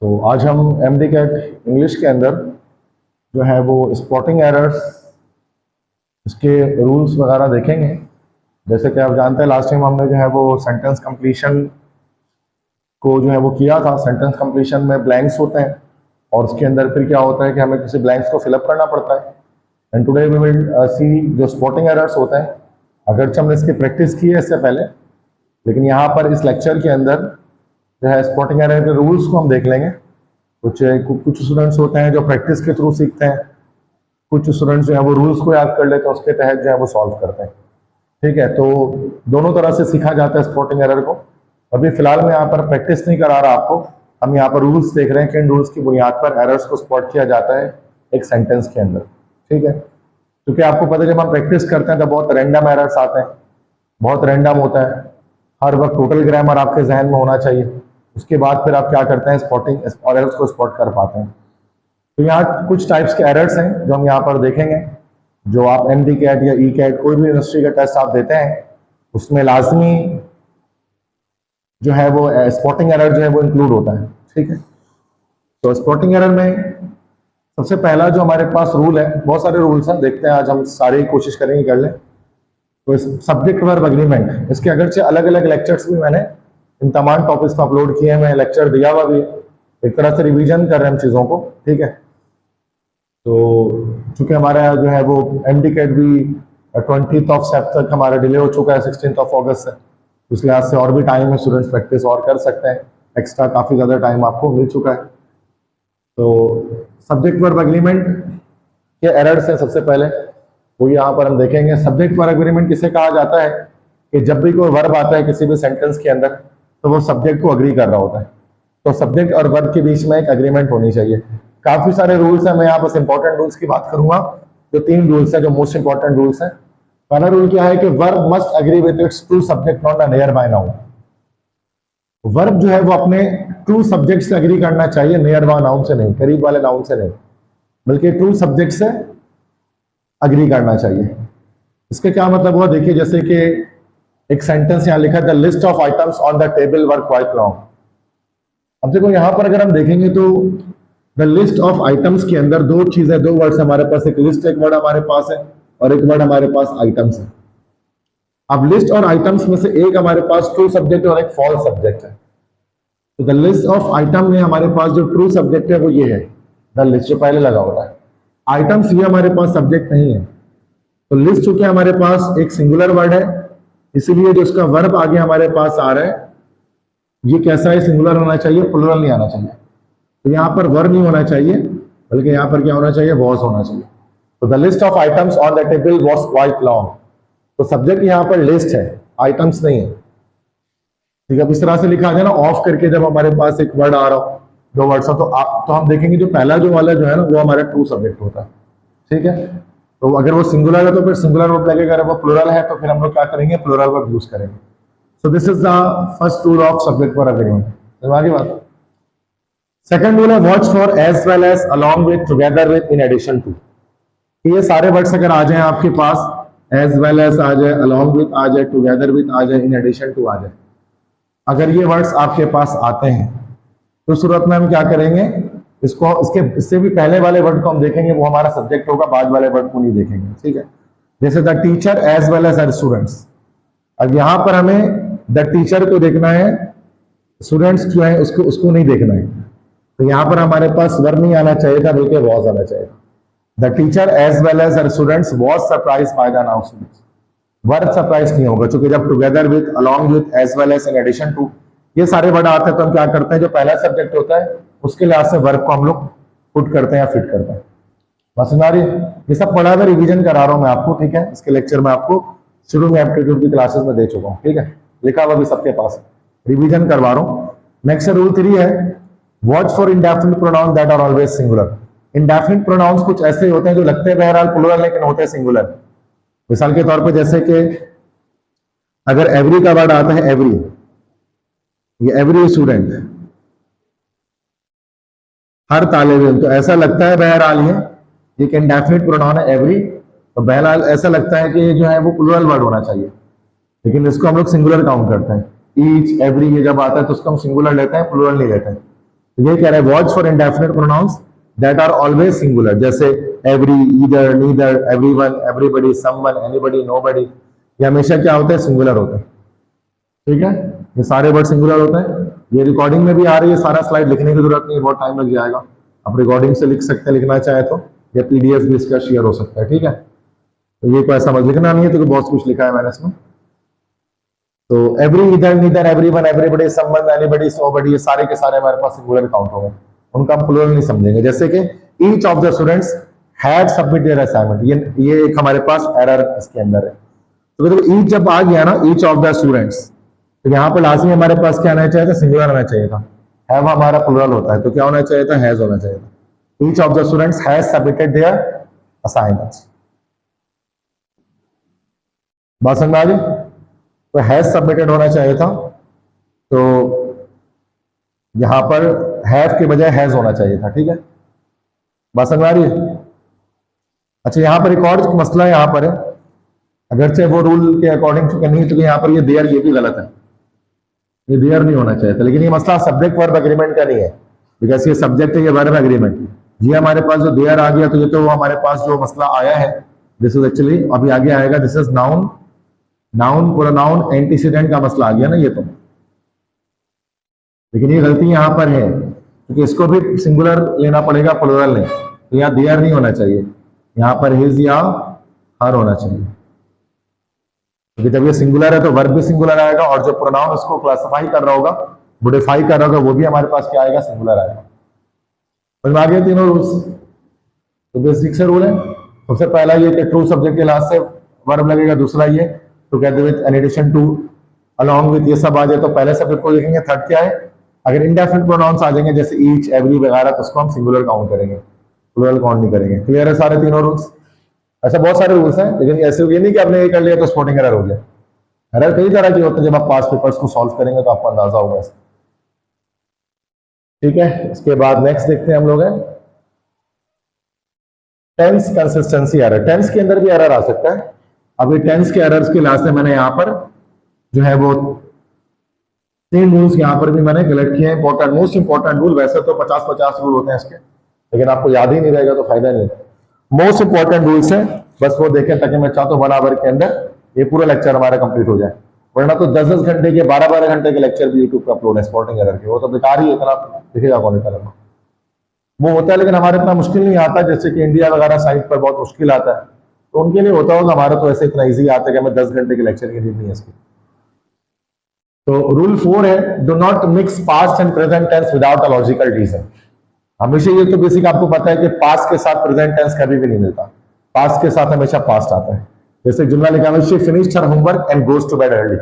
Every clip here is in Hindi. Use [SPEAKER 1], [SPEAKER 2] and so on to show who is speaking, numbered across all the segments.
[SPEAKER 1] तो आज हम MD-CAT इंग्लिश के अंदर जो है वो स्पॉटिंग एरर्स, इसके रूल्स वगैरह देखेंगे। जैसे कि आप जानते हैं लास्ट टाइम हमने जो है वो सेंटेंस कंप्लीशन को जो है वो किया था। सेंटेंस कंप्लीशन में ब्लैंक्स होते हैं और उसके अंदर फिर क्या होता है कि हमें किसी ब्लैंक्स को फिलअप करना पड़ता है। And today we will see जो स्पॉटिंग एरर्स होते हैं। अगरचे हमने इसकी प्रैक्टिस की है इससे पहले, लेकिन यहाँ पर इस लेक्चर के अंदर जो है स्पॉटिंग एरर के रूल्स को हम देख लेंगे। कुछ स्टूडेंट्स होते हैं जो प्रैक्टिस के थ्रू सीखते हैं, कुछ स्टूडेंट्स जो है वो रूल्स को याद कर लेते हैं, उसके तहत जो है वो सॉल्व करते हैं। ठीक है, तो दोनों तरह से सीखा जाता है स्पॉटिंग एरर को। अभी फिलहाल मैं यहाँ पर प्रैक्टिस नहीं करा रहा आपको, हम यहाँ पर रूल्स देख रहे हैं कि इन रूल्स की बुनियाद पर एरर्स को स्पॉट किया जाता है एक सेंटेंस के अंदर। ठीक है, क्योंकि आपको पता है जब हम प्रैक्टिस करते हैं तो बहुत रैंडम एरर्स आते हैं, बहुत रैंडम होता है। हर वक्त टोटल ग्रामर आपके जहन में होना चाहिए, उसके बाद फिर आप क्या करते हैं स्पॉटिंग और एरर्स को स्पॉट कर पाते हैं। तो यहाँ कुछ टाइप्स के एरर्स हैं जो हम यहाँ पर देखेंगे। जो आप MD-CAT या E-CAT कोई भी यूनिवर्सिटी का टेस्ट आप देते हैं उसमें लाजमी जो है वो स्पॉटिंग एरर जो है वो इंक्लूड होता है। ठीक है, तो स्पॉटिंग एरर में सबसे पहला जो हमारे पास रूल है, बहुत सारे रूल्स हैं, देखते हैं आज हम सारी कोशिश करेंगे कर लें। तो सब्जेक्ट वर्ब एग्रीमेंट, इसके अगरचे अलग अलग लेक्चर्स भी मैंने इन तमाम टॉपिक्स पर अपलोड किए हैं, मैं लेक्चर दिया हुआ भी है, एक तरह से रिवीजन कर रहे हैं हम चीज़ों को। ठीक है, तो चूंकि हमारा जो है वो MD-CAT भी 20 सेप्ट तक हमारा डिले हो चुका है 16 अगस्त से, उस लिहाज से और भी टाइम है, स्टूडेंट्स प्रैक्टिस और कर सकते हैं, एक्स्ट्रा काफ़ी ज़्यादा टाइम आपको मिल चुका है। तो सब्जेक्ट वर्ब एग्रीमेंट के एरर्स हैं सबसे पहले, वो यहाँ पर हम देखेंगे। सब्जेक्ट वर्ब एग्रीमेंट किसे कहा जाता है कि जब भी कोई वर्ब आता है किसी भी सेंटेंस के अंदर तो वो सब्जेक्ट को अग्री कर रहा होता है, तो सब्जेक्ट और वर्ब के बीच में एक एग्रीमेंट होनी चाहिए। काफी सारे रूल्स हैं, मैं यहाँ बस इंपॉर्टेंट रूल्स की बात करूंगा। जो 3 रूल्स हैं जो मोस्ट इंपॉर्टेंट रूल्स हैं। पहला रूल क्या है कि verb must agree with its true subject not a nearby noun. Verb जो है वो अपने ट्रू सब्जेक्ट से एग्री करना चाहिए, नियर बाय नाउन से नहीं, करीब वाले नाउन से नहीं, बल्कि ट्रू सब्जेक्ट से अग्री करना चाहिए। इसका क्या मतलब हुआ, देखिए जैसे कि एक सेंटेंस यहाँ लिखा, the list of items on the table were quite long. अब देखो यहाँ पर अगर हम देखेंगे तो द लिस्ट ऑफ आइटम्स के अंदर दो चीजें, दो वर्ड्स हमारे पास, एक लिस्ट एक वर्ड हमारे पास है और एक वर्ड हमारे पास आइटम्स है। अब लिस्ट और आइटम्स में से एक हमारे पास ट्रू सब्जेक्ट और एक फॉल्स सब्जेक्ट है। तो द लिस्ट ऑफ आइटम में हमारे पास जो ट्रू सब्जेक्ट है वो ये है, द लिस्ट जो पहले लगा होता है। आइटम्स ये हमारे पास सब्जेक्ट नहीं है। तो लिस्ट चूंकि हमारे पास एक सिंगुलर वर्ड है, इसीलिए जो उसका वर्ब आगे हमारे पास आ रहा है ये कैसा है, सिंगुलर होना चाहिए, प्लुरल नहीं आना चाहिए। तो यहाँ पर वर नहीं होना चाहिए, बल्कि यहाँ पर क्या होना चाहिए, वॉज होना चाहिए। तो the list of items on the table was quite long. तो सब्जेक्ट यहाँ पर लिस्ट है, आइटम्स नहीं है। ठीक है, इस तरह से लिखा जाए ना, ऑफ करके जब हमारे पास एक वर्ड आ रहा हो, दो वर्ड्स हो, तो हम देखेंगे जो पहला जो वाला जो है ना वो हमारा ट्रू सब्जेक्ट होता है। ठीक है, तो अगर वो सिंगुलर है तो फिर सिंगुलर वर्ब लगेगा, अगर वो प्लुरल है तो फिर हम लोग क्या करेंगे, प्लुरल वर्ब यूज करेंगे। So this is the first rule of subject verb agreement. आगे बात, सेकंड रूल है watch for as well as, along with, together with, in addition to. ये सारे वर्ड्स अगर आ जाए आपके पास, एज वेल एज आ जाए, अलॉन्ग विद आ जाए, टुगेदर विद आ जाए, इन एडिशन टू आ जाए, अगर ये वर्ड्स आपके पास आते हैं तो सूरत में हम क्या करेंगे, इससे भी पहले वाले वर्ड को हम देखेंगे, वो हमारा सब्जेक्ट होगा, बाद वाले वर्ड को नहीं देखेंगे। ठीक है, जैसे the teacher as well as students. अब यहां पर हमें द टीचर को देखना है, स्टूडेंट्स जो है उसको नहीं देखना है। तो यहां पर हमारे पास वर्ब नहीं आना चाहिए था, बल्कि वॉज आना चाहिए। The teacher as well as students was surprise by the announcement. Verb surprise नहीं होगा, क्योंकि जब together with, along with, as well as, in addition to ये सारे वर्ड आते हैं तो हम क्या करते हैं, जो पहला सब्जेक्ट होता है उसके लिहाज से वर्ब को हम लोग पुट करते हैं या फिट करते हैं। बस हमारी ये सब पढ़ा हुआ रिवीजन करा रहा हूं मैं आपको। ठीक है, इसके लेक्चर में आपको शुरू में एप्टीट्यूड की क्लासेस में दे चुका हूँ। ठीक है, लिखा हुआ भी सबके पास, रिवीजन करवा रहा हूँ। नेक्स्ट रूल 3 है watch for indefinite pronoun that are always singular. Indefinite pronouns कुछ ऐसे होते हैं जो लगते हैं बहरहाल प्लुरल लेकिन होते हैं सिंगुलर। मिसाल के तौर पे जैसे कि अगर एवरी का वर्ड आता है, एवरी, ये एवरी स्टूडेंट, हर तालिब इल्म, तो ऐसा लगता है बहरहाल ये एक इंडेफिनिट प्रोनाउन है एवरी, तो बहरहाल ऐसा लगता है कि ये जो है वो प्लुरल वर्ड होना चाहिए, लेकिन इसको हम लोग सिंगुलर काउंट करते हैं। ईच, एवरी ये जब आता है तो उसको हम सिंगुलर लेते हैं, प्लुरल नहीं लेते हैं। ये कह रहा है watch for indefinite pronouns that are always singular, जैसे every, either, neither, everyone, everybody, someone, anybody, nobody, ये हमेशा क्या होता है, सिंगुलर होता है। ठीक है, ये सारे वर्ड सिंगुलर होते हैं। ये रिकॉर्डिंग में भी आ रही है, सारा स्लाइड लिखने की जरूरत नहीं, बहुत टाइम लग जाएगा। आप रिकॉर्डिंग से लिख सकते हैं, लिखना चाहे तो, या पीडीएफ भी इसका शेयर हो सकता है। ठीक है, तो ये कोई समझ लिखना नहीं है, तो बहुत कुछ लिखा है मैंने इसमें। तो एवरी, इधर, neither, everyone, everybody, someone, anybody, nobody, ये सारे के सारे हमारे पास सिंगुलर काउंट हो गए, उनका हम प्लूरल नहीं समझेंगे। जैसे कि each of the students had submitted assignment, ये एक हमारे पास एरर इसके अंदर है। तो देखो ईच जब आ गया ना, ईच ऑफ द स्टूडेंट्स, तो यहाँ पर लाजमी हमारे पास क्या आना चाहिए था, सिंगुलर आना चाहिए था। हैव हमारा प्लूरल होता है, तो क्या होना चाहिए था, हैज होना चाहिए था। Each of the students has submitted there assignments. बात समझ में आ गई? तो हैज सबमिटेड होना चाहिए था, तो यहां पर हैव के बजाय हैज होना चाहिए था। ठीक है, बात समझ में आ रही है? अच्छा, यहां पर एक और मसला यहां पर है, अगरचे वो रूल के अकॉर्डिंग चूंकि नहीं, तो यहां पर ये देयर, ये भी गलत है, ये देयर नहीं होना चाहिए था। लेकिन ये मसला सब्जेक्ट वर्ब एग्रीमेंट का नहीं है, बिकॉज ये सब्जेक्ट है, ये वर्ब एग्रीमेंट। ये हमारे पास जो देयर आ गया, तो ये तो हमारे पास जो मसला आया है, दिस इज एक्चुअली, अभी आगे आएगा, this is noun, noun pronoun antecedent का मसला आ गया ना ये तो। लेकिन ये गलती यहां पर है, क्योंकि इसको भी सिंगुलर लेना पड़ेगा, प्लूरल नहीं। तो यहाँ देयर नहीं होना चाहिए, यहां पर हिज या हर होना चाहिए, क्योंकि जब ये सिंगुलर है तो वर्ब भी सिंगुलर आएगा, और जो प्रोनाउन उसको क्लासिफाई कर रहा होगा, मोडिफाई कर रहा होगा, वो भी हमारे पास क्या आएगा, सिंगुलर आएगा। समझ में आ गए तीनों रूल्स? तो बेसिक से रूल है। सबसे पहला ये कि ट्रू सब्जेक्ट के लास्ट से वर्ब लगेगा, दूसरा ये together with, in addition to, along with, ये सब आ जाए तो पहले सब्जेक्ट को लिखेंगे। थर्ड क्या है, अगर इंडेफिनिट प्रोनाउंस आ जाएंगे जैसे ईच, एवरी वगैरह, तो उसको हम सिंगुलर काउंट करेंगे, प्लूरल काउंट नहीं करेंगे। क्लियर है सारे तीनों रूल्स? ऐसा बहुत सारे रूल्स हैं, लेकिन ऐसे ये नहीं कि आपने ये कर लिया तो स्पोर्टिंग एरर हो गया। एरर कई तरह के होते हैं, जब आप पास पेपर्स को सॉल्व करेंगे तो आपको अंदाजा होगा इसका। ठीक है, इसके बाद नेक्स्ट देखते हैं हम लोग है टेंस कंसिस्टेंसी एरर। टेंस के अंदर भी एरर आ सकता है। अभी टेंस के एरर्स के लास्ट में मैंने यहाँ पर जो है वो 3 रूल्स यहाँ पर भी मैंने कलेक्ट किए हैं, इंपॉर्टेंट, मोस्ट इंपॉर्टेंट रूल। वैसे तो 50-50 रूल होते हैं इसके, लेकिन आपको याद ही नहीं रहेगा तो फायदा नहीं है। मोस्ट इंपॉर्टेंट रूल्स हैं, बस वो देखें, ताकि मैं चाहता हूँ 1 आवर के अंदर ये पूरा लेक्चर हमारा कंप्लीट हो जाए। वरना तो 10-10 घंटे के, 12-12 घंटे के लेक्चर भी यूट्यूब पर अपलोड है स्पॉटिंग एरर के, वो तो बेकार ही है, इतना दिखेगा कौन इतना लंबा। वो होता है, लेकिन हमारे इतना मुश्किल नहीं आता, जैसे कि इंडिया वगैरह साइट पर बहुत मुश्किल आता है, तो उनके लिए होता होगा। हमारा तो ऐसे इतना ईजी आता है कि हमें 10 घंटे के लेक्चर की नीड नहीं है इसकी। तो रूल 4 है, do not mix past and present tense without a logical reason. हमेशा ये तो बेसिक आपको पता है कि पास्ट के साथ प्रेजेंट टेंस कभी भी नहीं मिलता, पास्ट के साथ हमेशा पास्ट आता है। जैसे जुमला लिखा है, she finished her homework and goes to bed early.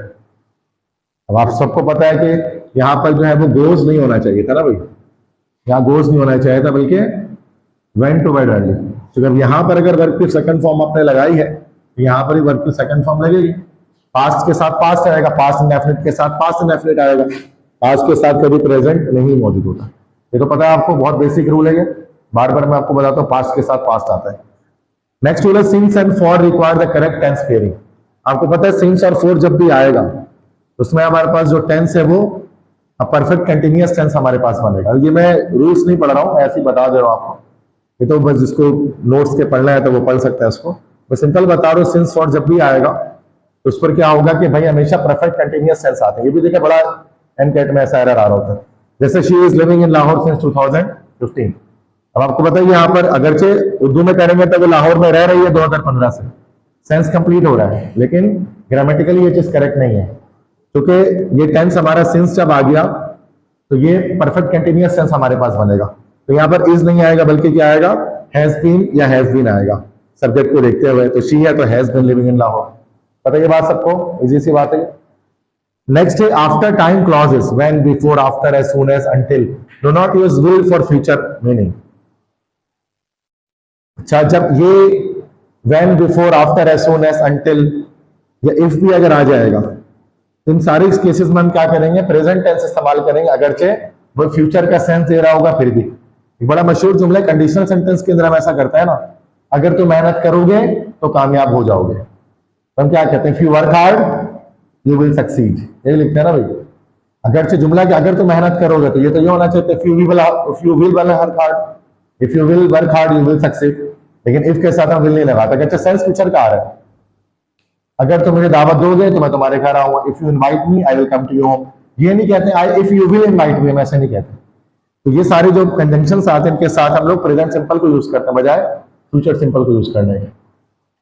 [SPEAKER 1] अब आप सबको पता है कि यहाँ पर जो है वो गोज नहीं होना चाहिए था ना भाई, यहाँ गोज नहीं होना चाहिए था, बल्कि वेंट टू बेड अर्ली। तो जब यहाँ पर अगर वर्ब की सेकंड फॉर्म आपने लगाई है, तो यहाँ पर ही वर्ब की सेकंड फॉर्म लगेगी। पास्ट के साथ पास्ट आएगा, पास्ट इंडेफिनिट के साथ पास्ट इंडेफिनिट आएगा, पास्ट के साथ कभी प्रेजेंट नहीं मौजूद होता। ये तो पता है आपको, बहुत बेसिक रूल है ये, बार बार मैं आपको बताता हूँ, पास्ट के साथ पास्ट आता है। नेक्स्ट रूल है, since and for require the correct tense pairing. आपको पता है सिंस और फॉर जब भी आएगा, उसमें हमारे पास जो टेंस है वो परफेक्ट कंटिन्यूअस टेंस हमारे पास बनेगा। ये मैं रूल्स नहीं पढ़ रहा हूँ, ऐसे ही बता दे रहा हूँ आपको, ये तो बस जिसको नोट्स के पढ़ना है तो वो पढ़ सकता है उसको। मैं सिंपल बता रहा हूँ, सिंस फॉर जब भी आएगा तो उस पर क्या होगा कि भाई हमेशा परफेक्ट कंटिन्यूअस टेंस आते हैं। ये भी देखिए बड़ा एनकेट में ऐसा एरर आ रहा होता है, जैसे she is living in Lahore since 2015। अब आपको पता है यहाँ पर अगरचे उर्दू में करेंगे तो वो लाहौर में रह रही है 2015 से, सेंस कंप्लीट हो रहा है, लेकिन ग्रामेटिकली ये चीज करेक्ट नहीं है, क्योंकि ये टेंस हमारा सिंस जब आ गया तो ये परफेक्ट कंटिन्यूअस टेंस हमारे पास बनेगा। तो यहाँ पर इज नहीं आएगा, बल्कि क्या आएगा, हैज बीन या हैज बीन आएगा सब्जेक्ट को देखते हुए। तो शी है तो has been living in Lahore, पता ये बात सबको, इजी सी बात है। नेक्स्ट है after time clauses, when, before, after, as soon as, until. Do not use will for future meaning. अच्छा, जब ये when, before, after, as soon as, until या इफ भी अगर आ जाएगा, इन सारे केसेस में हम क्या करेंगे, प्रेजेंट टेंस इस्तेमाल करेंगे, अगरचे वो फ्यूचर का सेंस दे रहा होगा फिर भी। एक बड़ा मशहूर जुमला है, कंडीशनल सेंटेंस के अंदर हम ऐसा करता है ना, अगर तुम मेहनत करोगे तो कामयाब हो जाओगे। तो हम क्या कहते हैं, if you work hard you will succeed, यही लिखते हैं ना भाई। अगरचे जुमला कि अगर तुम मेहनत करोगे तो ये तो ये होना चाहिए, if you will work hard, if you will work hard you will succeed. लेकिन इफ के साथ हम विल नहीं लगाते। अगरचे सेंस फ्यूचर का आ रहा है, अगर तुम मुझे दावत दोगे तो मैं तुम्हारे घर आऊंगा, if you invite me I will come to your home. ये नहीं कहते I if you will invite me, हम ऐसे नहीं कहते। तो ये सारे जो कंजंक्शंस आते हैं इनके साथ हम लोग प्रेजेंट सिंपल को यूज करते हैं बजाय फ्यूचर सिंपल को यूज करने के।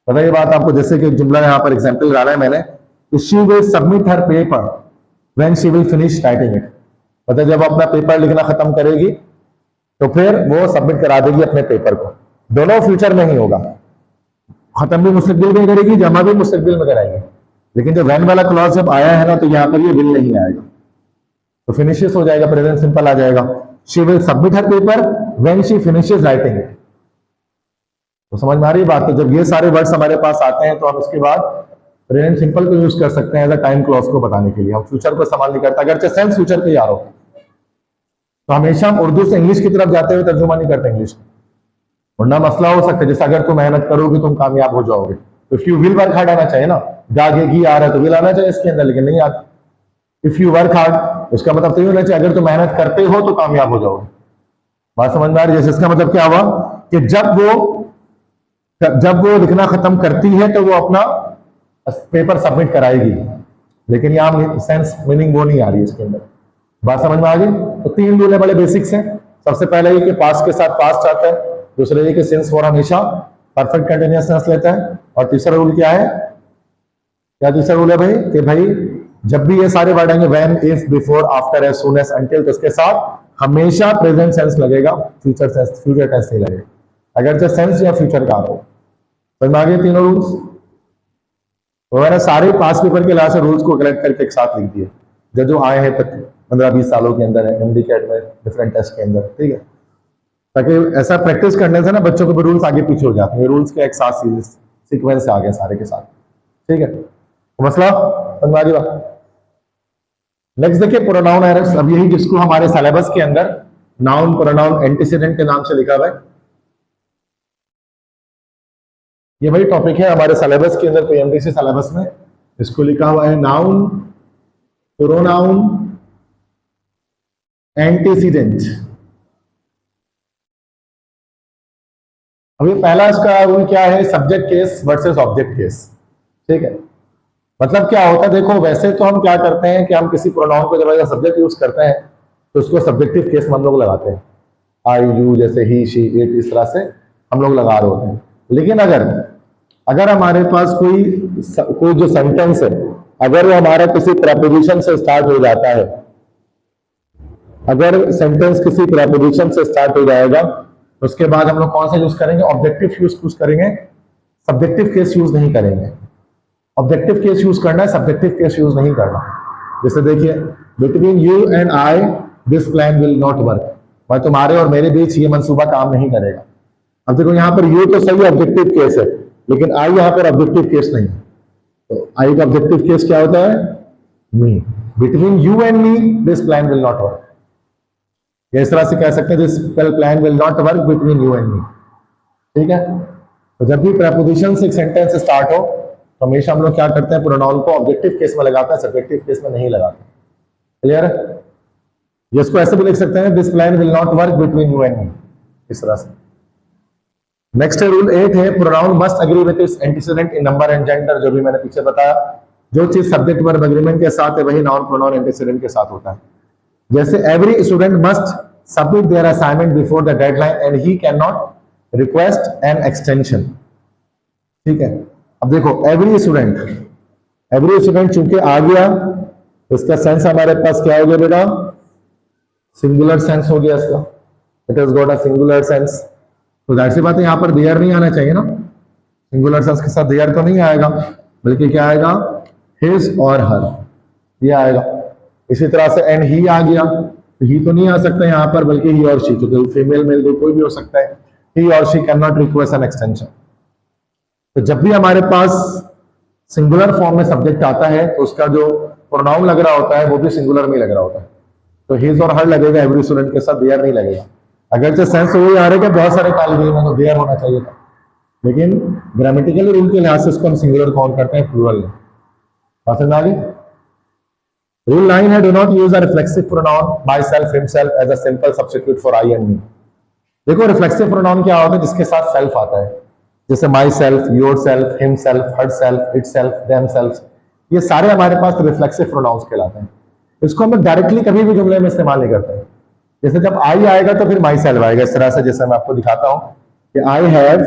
[SPEAKER 1] पता ये बात आपको, जैसे कि जुमला यहाँ पर एग्जाम्पल डाला है मैंने, she will submit her paper when she will finish writing it. मतलब जब अपना पेपर लिखना खत्म करेगी तो फिर वो सबमिट करा देगी अपने पेपर को। दोनों फ्यूचर में ही होगा, खत्म भी मुस्तकबिल में करेगी, जमा भी मुस्तकबिल में कराएगी। लेकिन जब व्हेन वाला क्लॉज जब आया है ना तो यहाँ पर ये विल नहीं आएगा, तो फिनिशेस हो जाएगा, प्रेजेंट सिंपल आ जाएगा। She will submit her paper when she finishes writing it. तो समझ में आ रही बात। तो जब ये सारे वर्ड्स हमारे पास आते हैं तो हम उसके बाद प्रेजेंट सिंपल को यूज कर सकते हैं एज अ टाइम क्लॉज को बताने के लिए। हम फ्यूचर को इस्तेमाल नहीं करते, अगर सेंस फ्यूचर पे आ रहा हो तो हमेशा हम उर्दू से इंग्लिश की तरफ जाते हुए तर्जुमा नहीं करते इंग्लिश में, वरना मसला हो सकता है। जैसे अगर तुम मेहनत करोगे तुम कामयाब हो जाओगे, तो if you will work hard आना चाहिए ना, जागेगी आ रहा है तो विल आना चाहिए इसके अंदर, लेकिन नहीं आता। इफ यू वर्क हार्ड उसका मतलब तो ये होना चाहिए अगर तुम मेहनत करते हो तो कामयाब हो जाओगे। बात समझ में आ रही है? जैसे इसका मतलब क्या हुआ कि जब वो लिखना खत्म करती है तो वो अपना पेपर सबमिट कराएगी, लेकिन यहाँ सेंस मीनिंग वो नहीं आ रही है इसके अंदर। बात समझ में आ गई? तो तीन रूल है, बड़े बेसिक्स हैं। सबसे पहले ये कि पास्ट के साथ पास्ट आता है, दूसरे ये कि सिंस फॉर हमेशा परफेक्ट कंटिन्यूअस टेंस लेता है, और तीसरा रूल क्या है? क्या तीसरा रूल है भाई? कि भाई जब भी ये सारे वर्ड आएंगे when, if, before, after, as soon as, until, तो इसके साथ हमेशा प्रेजेंट सेंस लगेगा, फ्यूचर टेंस नहीं लगेगा, अगर जो सेंस या फ्यूचर का हो। समझ में आ गए तीनों रूल्स? तो मैंने सारे पास पेपर के लास्ट रूल्स को कलेक्ट करके एक साथ लिख दिए, जो आए हैं 15-20 सालों के अंदर है एमडी कैट में डिफरेंट टेस्ट के अंदर, ठीक है? ताकि ऐसा प्रैक्टिस करने से ना बच्चों के भी रूल्स आगे पीछे हो जाते हैं, रूल्स के एक साथ सीक्वेंस से आ गए सारे के साथ, ठीक है? तो मसला समझ में आ गया? नेक्स्ट देखिए प्रोनाउन एरर्स। अब यही जिसको हमारे सिलेबस के अंदर नाउन, प्रोनाउन, एंटीसीडेंट के नाम से लिखा हुआ है, ये वही टॉपिक है हमारे सिलेबस के अंदर, पीएमडीसी सिलेबस में इसको लिखा हुआ है नाउन, प्रोनाउन, एंटीसीडेंट। अभी पहला इसका रूल क्या है? Subject case versus object case, ठीक है? मतलब क्या होता है, देखो वैसे तो हम क्या करते हैं कि हम किसी प्रोनाउन को जब सब्जेक्ट यूज करते हैं तो उसको सब्जेक्टिव केस में हम लोग लगाते हैं, आई, यू, जैसे ही, शी, इट, इस तरह से हम लोग लगा रहे होते हैं। लेकिन अगर हमारे पास कोई जो सेंटेंस है, अगर वो हमारा किसी प्रेपोजिशन से स्टार्ट हो जाता है, अगर सेंटेंस किसी प्रेपोजिशन से स्टार्ट हो जाएगा तो उसके बाद हम लोग कौन सा यूज करेंगे? ऑब्जेक्टिव यूज करेंगे, सब्जेक्टिव केस यूज नहीं करेंगे। ऑब्जेक्टिव केस यूज करना है, सब्जेक्टिव केस यूज नहीं करना। जैसे देखिए, between you and I this plan will not work, भाई तुम्हारे और मेरे बीच ये मंसूबा काम नहीं करेगा। अब देखो यहाँ पर यू तो सही ऑब्जेक्टिव केस है, लेकिन आई यहाँ पर ऑब्जेक्टिव केस नहीं है। तो आई का ऑब्जेक्टिव केस क्या होता है? Me. Between you and me this plan will not work, इस तरह से कह सकते हैं this plan will not work between you and me, ठीक है? तो जब भी प्रेपोजिशन से एक सेंटेंस स्टार्ट हो तो हमेशा हम लोग क्या करते हैं? प्रोनाउन को ऑब्जेक्टिव केस में लगाते हैं, सब्जेक्टिव केस में नहीं लगाते। क्लियर है? इसको ऐसे भी लिख सकते हैं this plan will not work between you and me, इस तरह से। नेक्स्ट है रूल 8 है pronoun must agree with its antecedent in number and gender. जो भी मैंने पीछे बताया, जो चीज सब्जेक्ट वर्ब एग्रीमेंट के साथ है वही नाउन, प्रोनाउन, एंटीसीडेंट के साथ होता है। जैसे every student must submit there assignment before the deadline and he can not request an extension, ठीक है? अब देखो एवरी स्टूडेंट चूंकि आ गया तो इसका सेंस हमारे पास क्या हो गया बेटा? सिंगुलर सेंस हो गया इसका, it has got a singular sense. तो जाहिर सी बात है यहाँ पर देयर नहीं आना चाहिए ना, सिंगुलर सेंस के साथ देयर तो नहीं आएगा, बल्कि क्या आएगा? हिज और हर, ये आएगा। इसी तरह से एंड ही आ गया तो ही तो नहीं आ सकता यहाँ पर, बल्कि ही और शी, तो फीमेल मेल कोई भी हो सकता है। ही और she can not request an extension. तो जब भी हमारे पास सिंगुलर फॉर्म में सब्जेक्ट आता है तो उसका जो प्रोनाउन लग रहा होता है वो भी सिंगुलर में लग रहा होता है। तो हिज और हर लगेगा एवरी स्टूडेंट के साथ, देयर नहीं लगेगा। अगर जो सेंस वही आ रहा है कि बहुत सारे तालिब इल्म को देयर होना चाहिए था, लेकिन ग्रामेटिकल रूल के लिहाज से इसको हम सिंगुलर काउंट करते हैं, प्लूरल में। समझ में आ गई? रूल 9 है, do not use a reflexive pronoun myself himself as a simple substitute for I and me. देखो रिफ्लेक्सिव प्रोनाउन क्या होता है, जिसके साथ सेल्फ आता है, जैसे my self, your self, him self, her self, it self, them self, ये सारे हमारे पास रिफ्लेक्सिव प्रोनाउंस कहलाते हैं। इसको हम डायरेक्टली कभी भी जुमले में इस्तेमाल नहीं करते हैं। जैसे जब आई आएगा तो फिर माई सेल्फ आएगा, इस तरह से, जैसे मैं आपको दिखाता हूं कि I have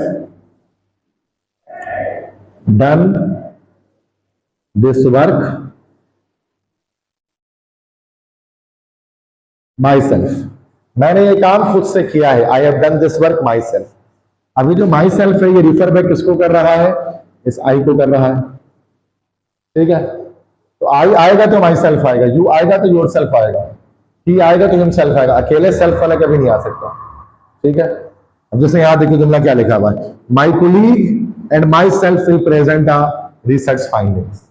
[SPEAKER 1] done this work my self, मैंने ये काम खुद से किया है, I have done this work my self. अभी जो माई सेल्फ है ये रिफर बैक किसको कर रहा है, इस आई को कर रहा है, ठीक है। तो आई आएगा तो माई सेल्फ आएगा, यू आएगा तो योर सेल्फ आएगा, ही आएगा तो हिम सेल्फ आएगा, अकेले सेल्फ वाला कभी नहीं आ सकता, ठीक है। अब जैसे यहां देखिए जुमला क्या लिखा हुआ है, my colleague and myself will present the research findings.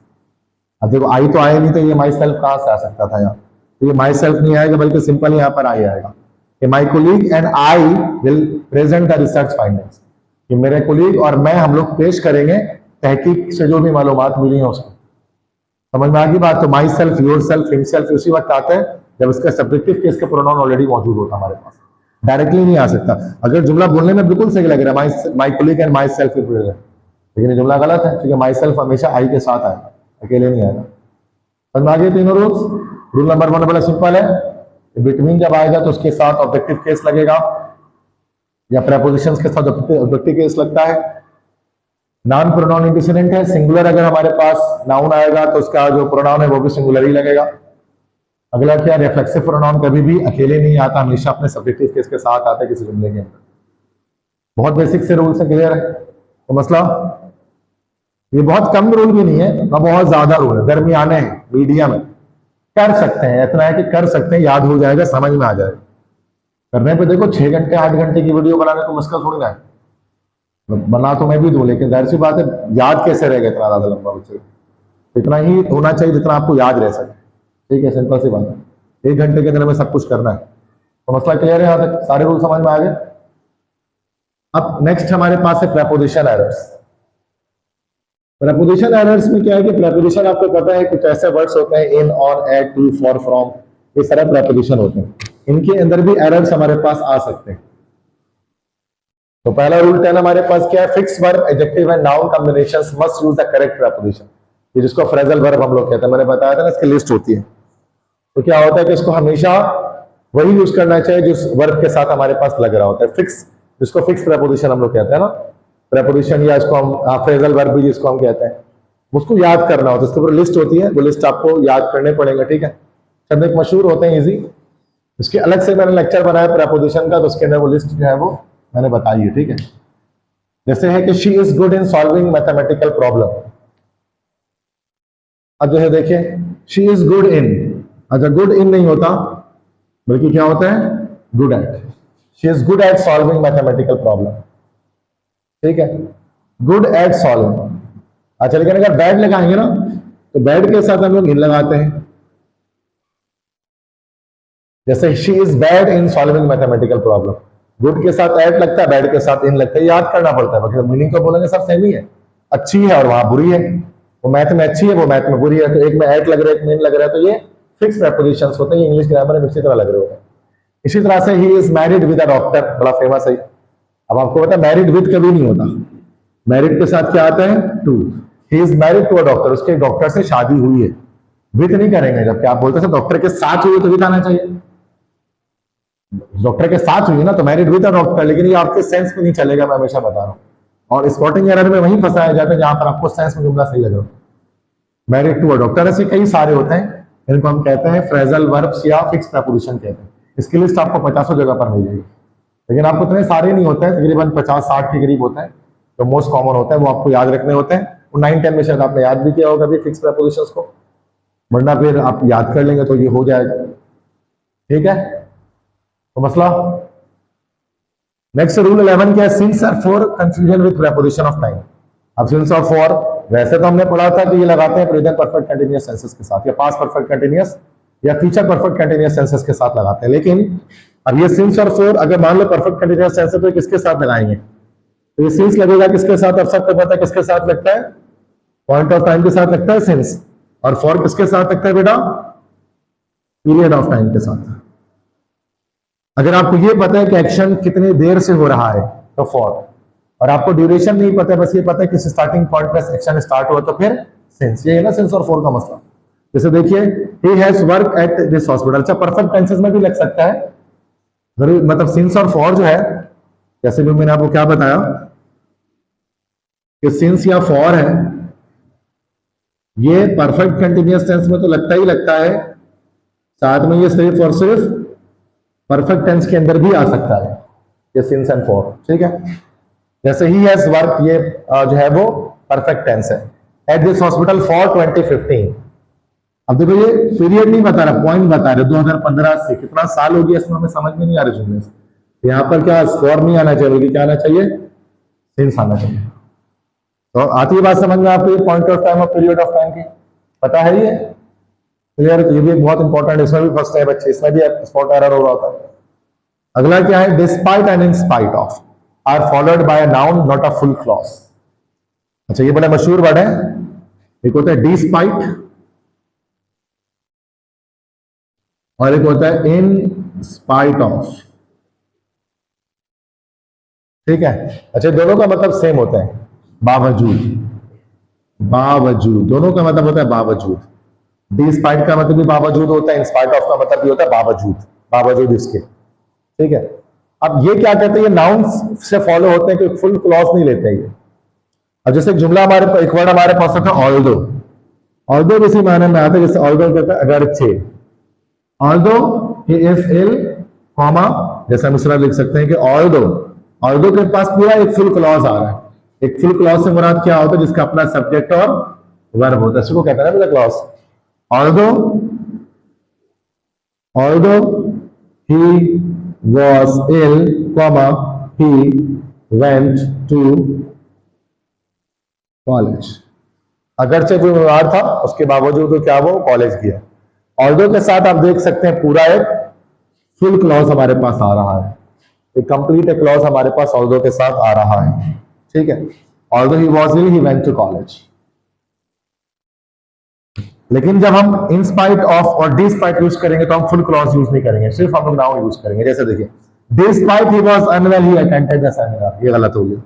[SPEAKER 1] अब देखो आई तो आया नहीं, तो ये माई सेल्फ कहां से आ सकता था यहाँ, तो ये माई सेल्फ नहीं आएगा, बल्कि सिंपल यहाँ पर आई आएगा कि my colleague and I will present the research findings, कि मेरे कोलीग और मैं, हम लोग पेश करेंगे तहकीक से जो भी मालूमात मिली है उसको। समझ में आ गई बात। तो my self, your self, him self उसी वक्त आता है जब इसका सब्जेक्टिव केस के प्रोनाउन ऑलरेडी मौजूद होता है हमारे पास, डायरेक्टली नहीं आ सकता। अगर जुमला बोलने में बिल्कुल सही लग रहा है, my colleague and my self, लेकिन ये जुमला गलत है, क्योंकि माई सेल्फ हमेशा आई के साथ आए, अकेले नहीं आएगा। समझ में आ गए तीनों रूल्स। रूल नंबर 1 बड़ा सिंपल है, बिटवीन जब आएगा तो उसके साथ ऑब्जेक्टिव केस लगेगा, या प्रेपोजिशंस के साथ ऑब्जेक्टिव केस लगता है। नॉन प्रोनाउन इंडिफिनेंट है, सिंगुलर अगर हमारे पास नाउन आएगा तो उसका जो प्रोनाउन है वो भी सिंगुलर ही लगेगा। अगला क्या, रिफ्लेक्सिव प्रोनाउन कभी भी अकेले नहीं आता, हमेशा अपने सब्जेक्टिव केस के साथ आता है किसी जुमले के अंदर। बहुत बेसिक से रूल से क्लियर है तो मसला, ये बहुत कम रूल भी नहीं है ना बहुत ज्यादा रूल है, दरमियाने हैं, मीडियम है, कर सकते हैं, इतना है कि कर सकते हैं, याद हो जाएगा, समझ में आ जाएगा। करने पे देखो 6 घंटे 8 घंटे की वीडियो बनाने को मुश्किल थोड़ी ना है, बना तो मैं भी दूं, लेकिन जाहिर सी बात है याद कैसे रहेगा इतना ज्यादा लंबा बच्चे, इतना ही होना चाहिए जितना आपको याद रह सके, ठीक है, सिंपल सी बात है। 1 घंटे के अंदर में सब कुछ करना है, तो मसला क्लियर है, यहाँ तक सारे रूल समझ में आ गए। अब नेक्स्ट हमारे पास है प्रेपोजिशन एरर्स। प्रेपोजिशन एरर्स में क्या है कि प्रेपोजिशन आपको पता है कुछ ऐसे वर्ड्स होते हैं, in, on, at, to, for, from, ये सारे प्रेपोजिशन होते हैं, इनके अंदर भी एरर्स हमारे पास आ सकते हैं। तो पहला रूल 10 हमारे पास क्या है, fix verb, adjective and noun combinations must use the correct preposition. ये जिसको फ्रेजल वर्ब हम लोग कहते हैं, मैंने बताया था ना, इसकी लिस्ट होती है। तो क्या होता है कि इसको हमेशा वही यूज करना चाहिए जिस वर्ब के साथ हमारे पास लग रहा होता है, फिक्स, जिसको फिक्स प्रेपोजिशन हम लोग कहते हैं ना, प्रेपोजिशन, या इसको हम फ्रेजल वर्ब भी जिसको हम कहते हैं, उसको याद करना होता है। इसके ऊपर लिस्ट होती है, वो लिस्ट आपको याद करने पड़ेगा, ठीक है। शब्द एक मशहूर होते हैं इजी, इसके अलग से मैंने लेक्चर बनाया प्रेपोजिशन का, तो उसके अंदर वो लिस्ट जो है वो मैंने बताई है, ठीक है। जैसे है कि she is good in solving mathematical problem. अब जो है देखिए, शी इज गुड इन, अच्छा गुड इन नहीं होता, बल्कि क्या होता है, good at. She is good at solving mathematical problem, ठीक है, गुड एट सॉल्विंग। अच्छा, लेकिन अगर बैड लगाएंगे ना, तो बैड के साथ हम लोग इन लगाते हैं। जैसे she is bad in solving mathematical problem, good के साथ एट लगता है, बैड के साथ इन लगता है, याद करना पड़ता है, बाकी मीनिंग को बोलेंगे सब सेम ही है। अच्छी है और वहां बुरी है, वो मैथ में अच्छी है, वो मैथ में बुरी है, तो एक में एट लग रहा है, एक में इन लग रहा है, तो ये फिक्स प्रेपोजिशंस होते हैं, इंग्लिश ग्रामर में इसी तरह लग रहे होते हैं। इसी तरह से ही is married with a doctor, बड़ा फेमस है। अब आपको पता है मैरिड विद कभी नहीं होता, मैरिड के साथ क्या आता है, to. He is married to a doctor, उसके डॉक्टर से शादी हुई है, विद नहीं करेंगे, जबकि आप बोलते हैं डॉक्टर के साथ हुई तो विद आना चाहिए, डॉक्टर के साथ हुई ना, तो मैरिड विद अ डॉक्टर, लेकिन ये आपके सेंस में नहीं चलेगा, मैं हमेशा बता रहा हूँ। और स्पॉटिंग एरर में वहीं फंसाया जाता है जहां पर आपको सेंस में जुमला सही लग रहा हो। मैरिड टू अ डॉक्टर, ऐसे कई सारे होते हैं, इनको हम कहते हैं फ्रेजल वर्ब्स या फिक्स प्रेपोजिशन कहते हैं। इसकी लिस्ट आपको 50 जगह पर मिल जाएगी, लेकिन आपको इतने सारे नहीं होते हैं, तकरीबन 50-60 के करीब होते हैं, जो मोस्ट कॉमन होता है वो आपको याद रखने होते हैं। और 9-10 में शायद आपने याद भी किया होगा फिक्स प्रेपोजिशंस को, वरना फिर आप याद कर लेंगे तो ये हो जाएगा, ठीक है। तो मसला नेक्स्ट रूल 11 क्या है, since are for confusion with preposition of time. अब सिंस और फॉर वैसे तो हमने पढ़ा था कि ये लगाते हैं प्रेजेंट परफेक्ट कंटीन्यूअस टेंसेस के साथ, या पास्ट परफेक्ट कंटीन्यूअस या फ्यूचर परफेक्ट कंटीन्यूअस टेंसेस के साथ लगाते हैं, लेकिन अब ये सिंस और फॉर अगर मान लो परफेक्ट कंटीन्यूअस टेंस है तो किसके साथ लगाएंगे, तो ये सिंस लगेगा किसके साथ, अब सबको पता है किसके साथ लगता है, पॉइंट ऑफ टाइम के साथ लगता है सिंस, और फॉर किसके साथ लगता है बेटा, पीरियड ऑफ टाइम के साथ। अगर आपको ये पता है कि एक्शन कितनी देर से हो रहा है तो फॉर, और आपको ड्यूरेशन नहीं पता है, बस ये पता है कि किस स्टार्टिंग पॉइंट पे एक्शन स्टार्ट हुआ, तो फिर सिंस। ये है ना सिंस और फॉर का मसला। जैसे देखिए, he has work at this hospital. अच्छा, परफेक्ट टेंसेस में भी लग सकता है जरूर, मतलब सिंस और फॉर जो है, जैसे भी मैंने आपको क्या बताया कि सिंस या फॉर है, ये परफेक्ट कंटिन्यूअस टेंस में तो लगता ही लगता है, साथ में ये सिर्फ और सिर्फ परफेक्ट टेंस के अंदर भी आ सकता है, ये सिंस एंड फॉर। ठीक है, जैसे ही हैज वर्क, ये जो है वो परफेक्ट टेंस है। At this hospital for 2015। अब देखो ये पीरियड नहीं बता रहा, पॉइंट बता रहे, 2015 से कितना साल हो गया इसमें, हमें समझ में नहीं आ रही जुमले से। यहाँ पर क्या फॉर नहीं आना चाहिए, बल्कि क्या आना चाहिए, सिंस आना चाहिए। तो आती है बात समझ में आपको, पॉइंट ऑफ टाइम और पीरियड ऑफ टाइम की पता है ये क्लियर? ये भी बहुत इंपॉर्टेंट, इसमें भी फंसते हैं बच्चे, इसमें भी स्पॉट एरर हो रहा होता है। अगला क्या है, despite and in spite of are followed by a noun not a full clause. अच्छा, ये बड़ा मशहूर वर्ड है, एक होता है डिस्पाइट और एक होता है इन स्पाइट ऑफ। ठीक है, अच्छा, दोनों का मतलब सेम होता है, बावजूद। बावजूद, दोनों का मतलब होता है बावजूद। डिस्पाइट का मतलब भी बावजूद होता है, इन स्पाइट ऑफ का मतलब भी होता है बावजूद, बावजूद इसके। ठीक है, अब ये क्या कहते हैं, ये नाउन्स से फॉलो होते हैं कि फुल क्लॉज नहीं लेते ये। अब जैसे एक जुमला हमारे, एक वर्ड हमारे पास होता है ऑल्दो। ऑल्दो इसी मायने में आता है, जैसे ऑल्दो कहता है अगरचे। Although he is ill, comma, जैसे हम इस तरह लिख सकते हैं कि ऑल्दो के पास पूरा एक फुल क्लॉज आ रहा है। एक फुल क्लॉज से मुराद क्या होता है, जिसका अपना सब्जेक्ट और वर्ब होता है, इसको कहते हैं ना clause. Although he was ill, he went to college। अगरचे वो बीमार था, उसके बावजूद तो क्या वो कॉलेज गया। ऑल्दो के साथ आप देख सकते हैं पूरा एक फुल क्लॉज हमारे पास आ रहा है, एक कंप्लीट एक क्लॉज हमारे पास ऑल्दो के साथ आ रहा है। ठीक है, although he was ill, he went to college। लेकिन जब हम इन स्पाइट ऑफ और डिस्पाइट यूज करेंगे तो हम फुल क्लॉज यूज नहीं करेंगे, सिर्फ हम लोग नाउन यूज करेंगे। जैसे देखिए, despite he was unwell he attended the seminar. ये गलत हो गया,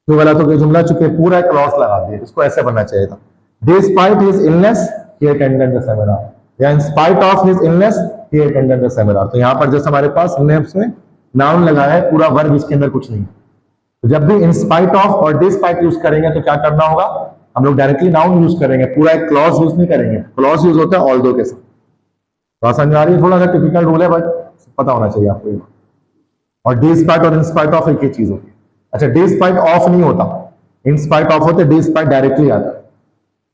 [SPEAKER 1] तो गलत हो गया जुमला, चुके पूरा क्लॉज लगा दिया, इसको ऐसे बनना चाहिए था, despite his illness he attended the seminar, या in spite of his illness he attended the seminar. तो यहाँ पर जैसे हमारे पास में नाउन लगाया है, पूरा वर्ब इसके अंदर कुछ नहीं। तो जब भी इन स्पाइट ऑफ और डिस्पाइट यूज करेंगे तो क्या करना होगा, हम लोग डायरेक्टली नाउन यूज करेंगे, पूरा एक क्लॉज यूज नहीं करेंगे। क्लॉज यूज होता है ऑल्दो के साथ। तो समझ आ रही है, थोड़ा सा टिपिकल रूल है, बट पता होना चाहिए आपको। और डिस्पाइट और इंस्पाइट ऑफ एक ही चीज होती है। अच्छा, डिस्पाइट ऑफ नहीं होता, इंस्पाइट ऑफ होते, डिस्पाइट डायरेक्टली आता है।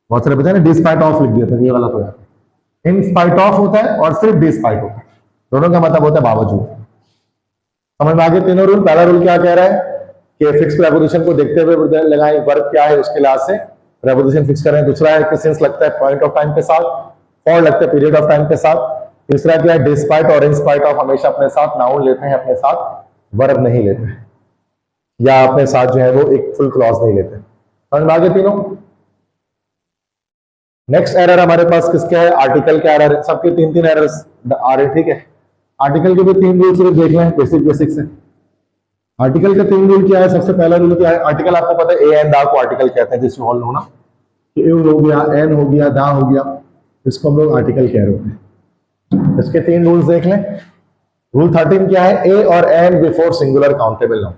[SPEAKER 1] बहुत सारे बच्चे ने डिस्पाइट ऑफ लिख दिया था, ये गलत हो जाता है। इंस्पाइट ऑफ होता है और सिर्फ डिस्पाइट होता है, दोनों का मतलब होता है बावजूद। समझ में आगे तीनों रूल। पहला रूल क्या कह रहा है कि फिक्स प्रेपोजिशन को देखते हुए लगाएं, वर्ब क्या है उसके लिहाज से प्रेपोजिशन फिक्स करें। दूसरा है कि सिंस लगता है पॉइंट ऑफ टाइम के साथ, फॉर लगता है पीरियड ऑफ टाइम के साथ। तीसरा क्या है, डिस्पाइट और इंस्पाइट ऑफ हमेशा अपने साथ नाउन लेते हैं, अपने साथ वर्ब नहीं लेते हैं, या अपने साथ जो है वो एक फुल क्लॉज नहीं लेते। समझ में आगे तीनों। नेक्स्ट एरर हमारे पास किसका है, आर्टिकल का एरर है। सबके तीन तीन एरर्स आ रहे, ठीक है। आर्टिकल के भी तीन रूल सिर्फ देख लें बेसिक से। आर्टिकल का तीन रूल क्या है, सबसे पहला रूल क्या है, आर्टिकल आपको पता है ए एंड दा को आर्टिकल कहते हैं, जिसको ऑल होना, कि ए हो गया, एन हो गया, दा हो गया, इसको हम लोग आर्टिकल कह रहे हैं। इसके तीन रूल्स देख लें। रूल 13 क्या है, ए और an before singular countable noun.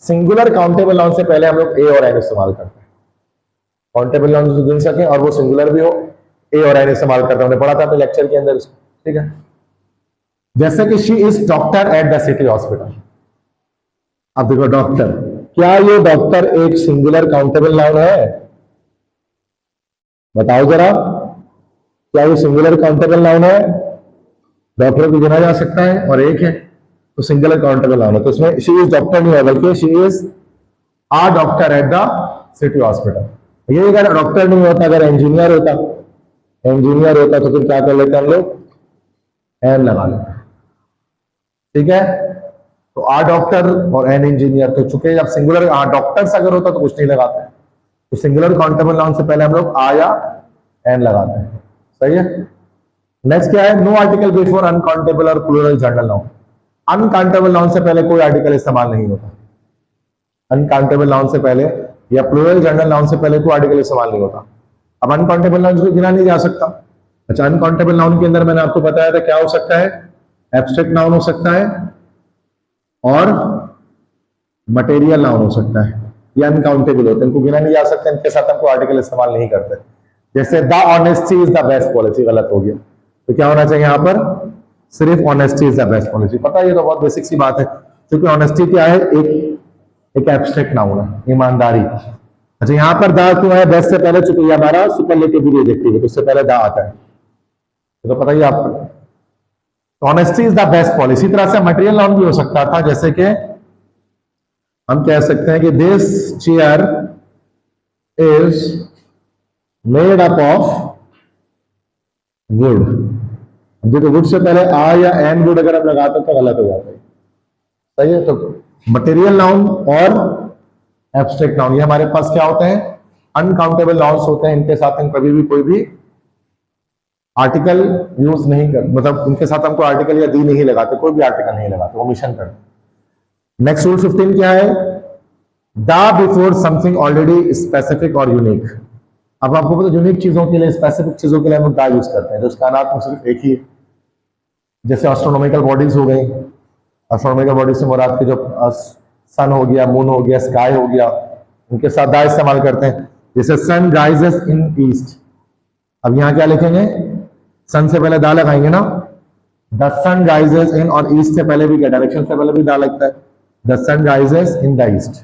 [SPEAKER 1] Singular countable noun से पहले हम लोग ए और एन इस्तेमाल करते हैं, काउंटेबल नाउन जो गिन सके और वो सिंगुलर भी हो, ए और एन इस्तेमाल करते हैं। हमने पढ़ा था अपने लेक्चर के अंदर इसको, ठीक है। जैसे कि she is doctor at the city hospital. अब देखो डॉक्टर, क्या ये डॉक्टर एक सिंगुलर काउंटेबल नाउन है? बताओ जरा, क्या ये सिंगुलर काउंटेबल नाउन है? डॉक्टर को गिना जा सकता है और एक है तो सिंगुलर काउंटेबल नाउन है। तो इसमें शी इज डॉक्टर नहीं है, बल्कि she is a doctor at the city hospital. ये अगर डॉक्टर नहीं होता, अगर इंजीनियर होता तो फिर क्या कर लेते हम लोग, एन लगा लेते, ठीक है। तो आ डॉक्टर और एन इंजीनियर, तो चूंकि जब सिंगुलर डॉक्टर्स अगर होता तो कुछ नहीं लगाते, तो सिंगुलर काउंटेबल नाउन से पहले हम लोग आ या एन लगाते हैं, सही है। नेक्स्ट क्या है, नो आर्टिकल बिफोर अनकाउंटेबल और plural general noun. Uncountable noun से पहले कोई आर्टिकल इस्तेमाल नहीं होता। अनकाउंटेबल नाउन से पहले या प्लूरल जनरल नाउन से पहले कोई आर्टिकल इस्तेमाल नहीं होता। अब अनकाउंटेबल नाउन को गिना नहीं जा सकता। अच्छा, अनकाउंटेबल नाउन के अंदर मैंने आपको बताया था क्या हो सकता है, एब्स्ट्रैक्ट नाउन हो सकता है और मटेरियल नाउन हो सकता है। ये अनकाउंटेबल होते हैं, इनको गिना नहीं जा सकता, इनके साथ हमको आर्टिकल इस्तेमाल नहीं करते। जैसे the honesty is the best policy, गलत हो गया, तो क्या होना चाहिए यहां पर, सिर्फ honesty is the best policy. पता है ये तो बहुत बेसिक सी बात है, क्योंकि ऑनेस्टी क्या है, एक एब्स्ट्रैक्ट नाउन है, ईमानदारी। अच्छा, यहां पर द क्यों है, बेस्ट से पहले, चूंकि हमारा सुपरलेटिव भी एडजेक्टिव है तो उससे पहले द आता है, तो पता ही आपको। Honesty is the best policy. इसी तरह से मटेरियल नाउन भी हो सकता था, जैसे कि हम कह सकते हैं कि this chair is made up of would. देखो वुड से पहले आ या एंड वुड अगर हम लगाते तो गलत हो जाता है, सही है। तो मटेरियल नाउन और एब्स्ट्रैक्ट नाउन ये हमारे पास क्या होते हैं, अनकाउंटेबल नाउन्स होते हैं। इनके साथ हम कभी भी कोई भी आर्टिकल यूज नहीं कर, मतलब उनके साथ हमको आर्टिकल या दी नहीं लगाते, कोई भी आर्टिकल नहीं लगाते, ओमिशन करते। नेक्स्ट रूल 15 क्या है, the before something already specific और यूनिक। अब आपको पता यूनिक चीजों के लिए, स्पेसिफिक चीजों के लिए हम द यूज करते हैं, जो कायनात में सिर्फ एक ही है। जैसे एस्ट्रोनॉमिकल बॉडीज हो गई, एस्ट्रोनॉमिकल बॉडीज से मुराद की जो सन हो गया, मून हो गया, स्काई हो गया, उनके साथ द इस्तेमाल करते हैं। जैसे सन राइजेस इन ईस्ट, अब यहां क्या लिखेंगे, सन से पहले दा लगाएंगे ना, द सन राइजेस इन, और ईस्ट से पहले भी क्या, डायरेक्शन से पहले भी दा लगता है, the sun rises in the east,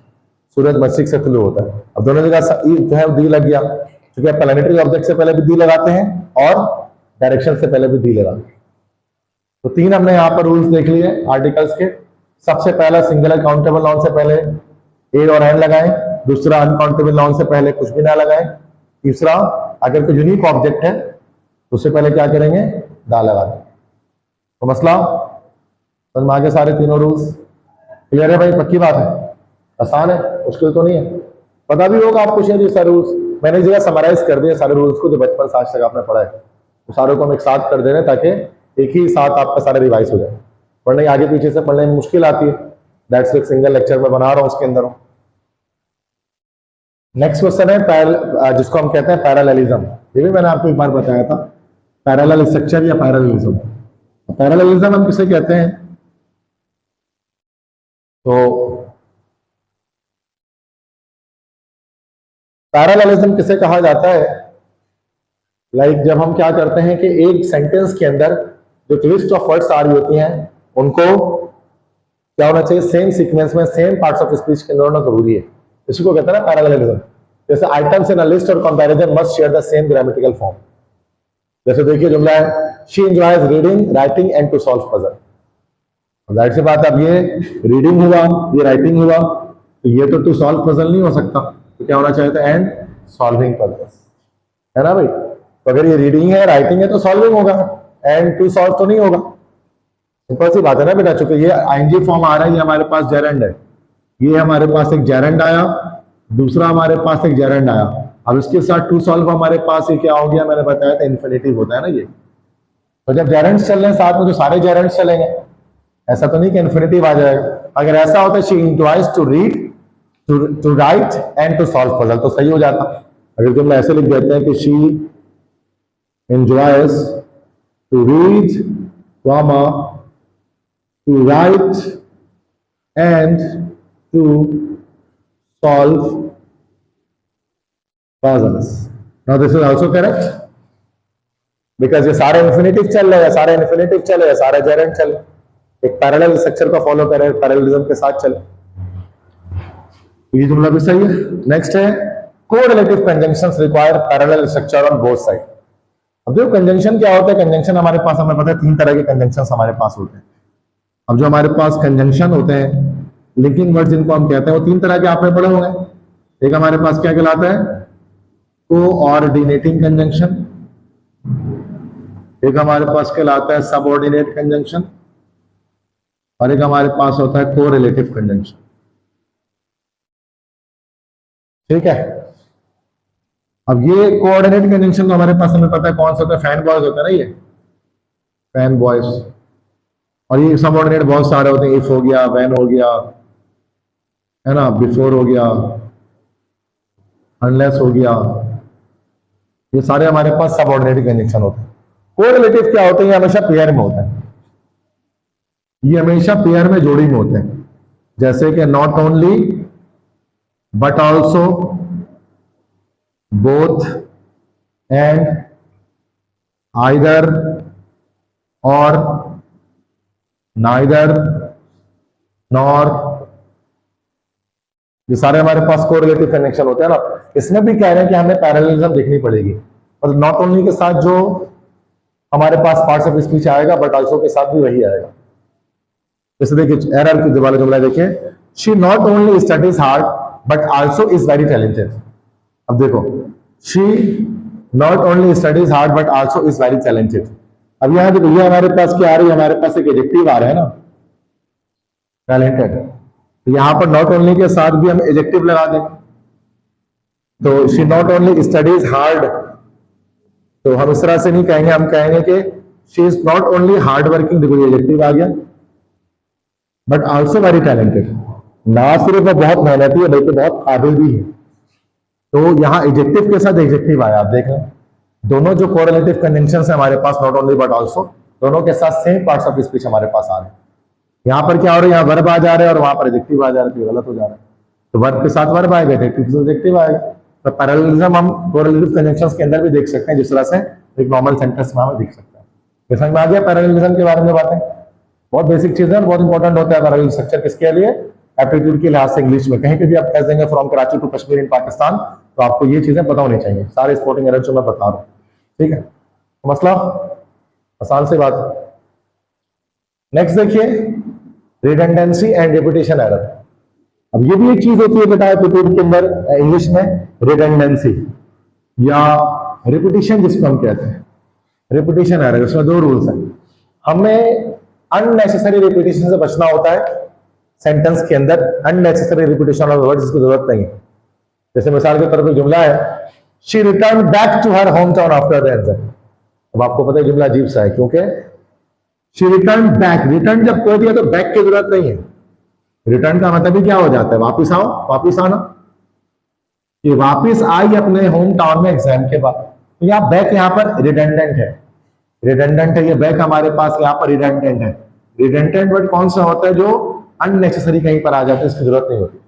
[SPEAKER 1] सूरज मशरिक से तुलू होता है। अब दोनों जगह जो है दी लग गया, क्योंकि आप प्लैनेटरी ऑब्जेक्ट से पहले भी दी लगाते हैं और डायरेक्शन से पहले भी दी लगाते हैं। तो तीन हमने यहाँ पर रूल्स देख लिए आर्टिकल्स के। सबसे पहला, सिंगुलर काउंटेबल नाउन से पहले ए और एन लगाएं। दूसरा, अनकाउंटेबल नाउन से पहले कुछ भी ना लगाएं। तीसरा, अगर कोई यूनिक ऑब्जेक्ट है तो उससे पहले क्या करेंगे, दा लगा दें। तो मसला समझ में आ गए, सारे तीनों रूल्स क्लियर है भाई, पक्की बात है, आसान है, मुश्किल तो नहीं है, पता भी होगा आपको शायद ये सारे रूल्स। मैंने इस जगह समराइज कर दिया सारे रूल्स को, जो बचपन से आज तक आपने पढ़ा है, तो सारों को हम एक साथ कर दे रहे हैं ताकि एक ही साथ आपका सारा रिवाइज हो जाए, वरना आगे पीछे से पढ़ने में मुश्किल आती है। दैट्स एक सिंगल लेक्चर में बना रहा हूं, उसके अंदर हूं। नेक्स्ट क्वेश्चन है जिसको हम कहते हैं पैरेललिज्म। ये भी मैंने आपको एक बार बताया था, पैरेलल स्ट्रक्चर या पैरेललिज्म। पैरेललिज्म हम किसे कहते हैं, तो पैरेललिज्म किसे कहा जाता है, लाइक जब हम क्या करते हैं कि एक सेंटेंस के अंदर जो ट्विस्ट ऑफ वर्ड्स आ रही होती हैं उनको क्या होना चाहिए, सेम सीक्वेंस में, सेम पार्ट्स ऑफ स्पीच के अंदर होना जरूरी है, इसी को कहते हैं ना पैरेललिज्म। जैसे आइटम्स इन अ लिस्ट और comparison must share the same grammatical form. जैसे देखिए जुमला है, she enjoys reading writing and to solve puzzle. जाहिर सी बात है, अब ये रीडिंग हुआ, ये राइटिंग हुआ, तो ये तो टू सॉल्व पजल नहीं हो सकता, तो क्या होना चाहिए था, एंड सॉल्विंग पजल, है ना भाई। तो अगर ये रीडिंग है, राइटिंग है, तो सॉल्विंग होगा, एंड टू सॉल्व तो नहीं होगा। सिंपल सी बात है ना बेटा, चूंकि ये आईएनजी फॉर्म आ रहा है, ये हमारे पास जेरेंड है, ये हमारे पास एक जेरेंड आया, दूसरा हमारे पास एक जेरेंड आया, अब इसके साथ टू सॉल्व हमारे पास ये क्या हो गया, मैंने बताया था इन्फिनिटिव होता है ना ये। तो जब जेरेंड्स चल रहे हैं साथ में, तो सारे जेरेंड्स चलेंगे, ऐसा तो नहीं कि इन्फिनिटिव आ जाएगा। अगर ऐसा होता है she enjoys to read, to write and to solve puzzle, तो सही हो जाता। अगर तुम ऐसे लिख देते हैं कि she enjoys to read, to write and to solve puzzles. Now this is also correct because ये सारे इन्फिनिटिव चल रहे हैं, सारे इन्फिनिटिव चले, सारे जेरेंड चले, एक पैरेलल स्ट्रक्चर को फॉलो करें, पैरेललिज्म के साथ चले, ये जुमला भी सही है। नेक्स्ट है correlative conjunctions require parallel structure on both side. अब देखो कंजंक्शन क्या होता है, कंजंक्शन हमारे पास, हमें पता है तीन तरह के कंजंक्शंस हमारे पास होते हैं। अब जो हमारे पास कंजंक्शन होते हैं, लिंकिंग वर्ड जिनको हम कहते हैं, वो तीन तरह के आपने पढ़े होंगे। एक हमारे पास क्या कहलाता है, कोऑर्डिनेटिंग कंजंक्शन, एक हमारे पास कहलाता है सबऑर्डिनेट कंजंक्शन, और एक हमारे पास होता है कोरिलेटिव कंजंक्शन। ठीक है, अब ये कोऑर्डिनेट कंजंक्शन तो हमारे पास हमें पता है कौन सा होता है, फैन बॉयज होता है ना ये, पेन बॉयज, और ये सबऑर्डिनेट बहुत सारे होते हैं, इफ हो गया, व्हेन हो गया, है ना, बिफोर हो गया, अनलेस हो गया, ये सारे हमारे पास सबऑर्डिनेट कंजंक्शन होते हैं। कोरिलेटिव क्या होते हैं? ये हमेशा पेयर में होते हैं, ये हमेशा पेयर में जोड़ी में होते हैं। जैसे कि not only but also, both, and, either, और, नाइदर, नॉर, ये सारे हमारे पास कोरिलेटिव कनेक्शन होते हैं ना। इसमें भी कह रहे हैं कि हमें पैरेललिज्म देखनी पड़ेगी, और नॉट ओनली के साथ जो हमारे पास पार्ट्स ऑफ स्पीच आएगा, बट ऑल्सो के साथ भी वही आएगा। जैसे देखिए एरर के वाला जुमला देखिए, she not only studies hard but also is very talented. अब देखो, she not only studies hard but also is very talented. अब यहाँ देखो, ये हमारे पास क्या आ रही है? हमारे पास एक एडजेक्टिव आ रहा है ना, टैलेंटेड। तो यहां पर नॉट ओनली के साथ भी हम एडजेक्टिव लगा देंगे। तो she not only studies hard, तो हम इस तरह से नहीं कहेंगे, हम कहेंगे कि she is not only hard working, देखो ये एडजेक्टिव आ गया, बट ऑल्सो वेरी टैलेंटेड। ना सिर्फ वो बहुत मेहनती है बल्कि बहुत काबिल भी है। तो यहाँ एडजेक्टिव के साथ एडजेक्टिव आया, आप देख लें। दोनों जो कोरिलेटिव कंजंक्शंस है हमारे पास, नॉट ओनली बट ऑल्सो, दोनों के साथ सेम पार्ट्स ऑफ स्पीच हमारे पास आ रहे हैं। यहाँ पर क्या हो रहा है? यहाँ वर्ब आ जा रहे हैं और वहां पर एडजेक्टिव आ जा रहे हैं, गलत हो जा रहा है। तो वर्ब के साथ वर्ब आएगा, एडजेक्टिव के साथ एडजेक्टिव आएगा। तो पैरेललिज्म हम कोरिलेटिव कंजंक्शंस के अंदर भी देख सकते हैं, जिस तरह से एक नॉर्मल सेंटेंस में हम देख सकते हैं। ये समझ में आ गया पैरेललिज्म के बारे में बातें? बहुत बेसिक चीजें हैं, बहुत इंपॉर्टेंट होता है पैरेलल स्ट्रक्चर किसके लिए? एप्टीट्यूड के लिहाज से इंग्लिश में कहीं पे भी आप कह देंगे फ्रॉम कराची टू कश्मीर इन पाकिस्तान, तो आपको ये चीजें पता होनी चाहिए, सारे स्पोर्टिंग एरर जो मैं बता रहा हूँ। ठीक है, तो मसला आसान सी बात है। नेक्स्ट देखिए, रिडंडेंसी एंड रिपीटिशन एरर। अब ये भी एक चीज होती है बेटा एप्टीट्यूड के अंदर, इंग्लिश में रिडंडेंसी या रिपीटिशन जिसको हम कहते हैं, रिपीटिशन एरर। इसमें दो रूल्स हैं। हमें अननेसेसरी रिपीटिशन से बचना होता है सेंटेंस के अंदर, अननेसेसरी रिपीटिशन ऑफ वर्ड्स की जरूरत नहीं है। जैसे मिसाल के तौर पर जुमला है, she return back to her home town after the exam. अब आपको पता है जुमला अजीब सा है, क्योंकि शी रिटर्न बैक, रिटर्न जब कर दिया तो बैक की जरूरत नहीं है। रिटर्न का मतलब ही क्या हो जाता है? वापिस आओ, वापिस आना। ये वापिस आई अपने होम टाउन में एग्जाम के बाद, तो यहाँ बैक यहाँ पर रिडंडेंट है, रिडंडेंट है ये बैक हमारे पास यहाँ पर रिडंडेंट है। रिडंडेंट वर्ड कौन सा होता है? जो अननेसेसरी कहीं पर आ जाता है, इसकी जरूरत नहीं होती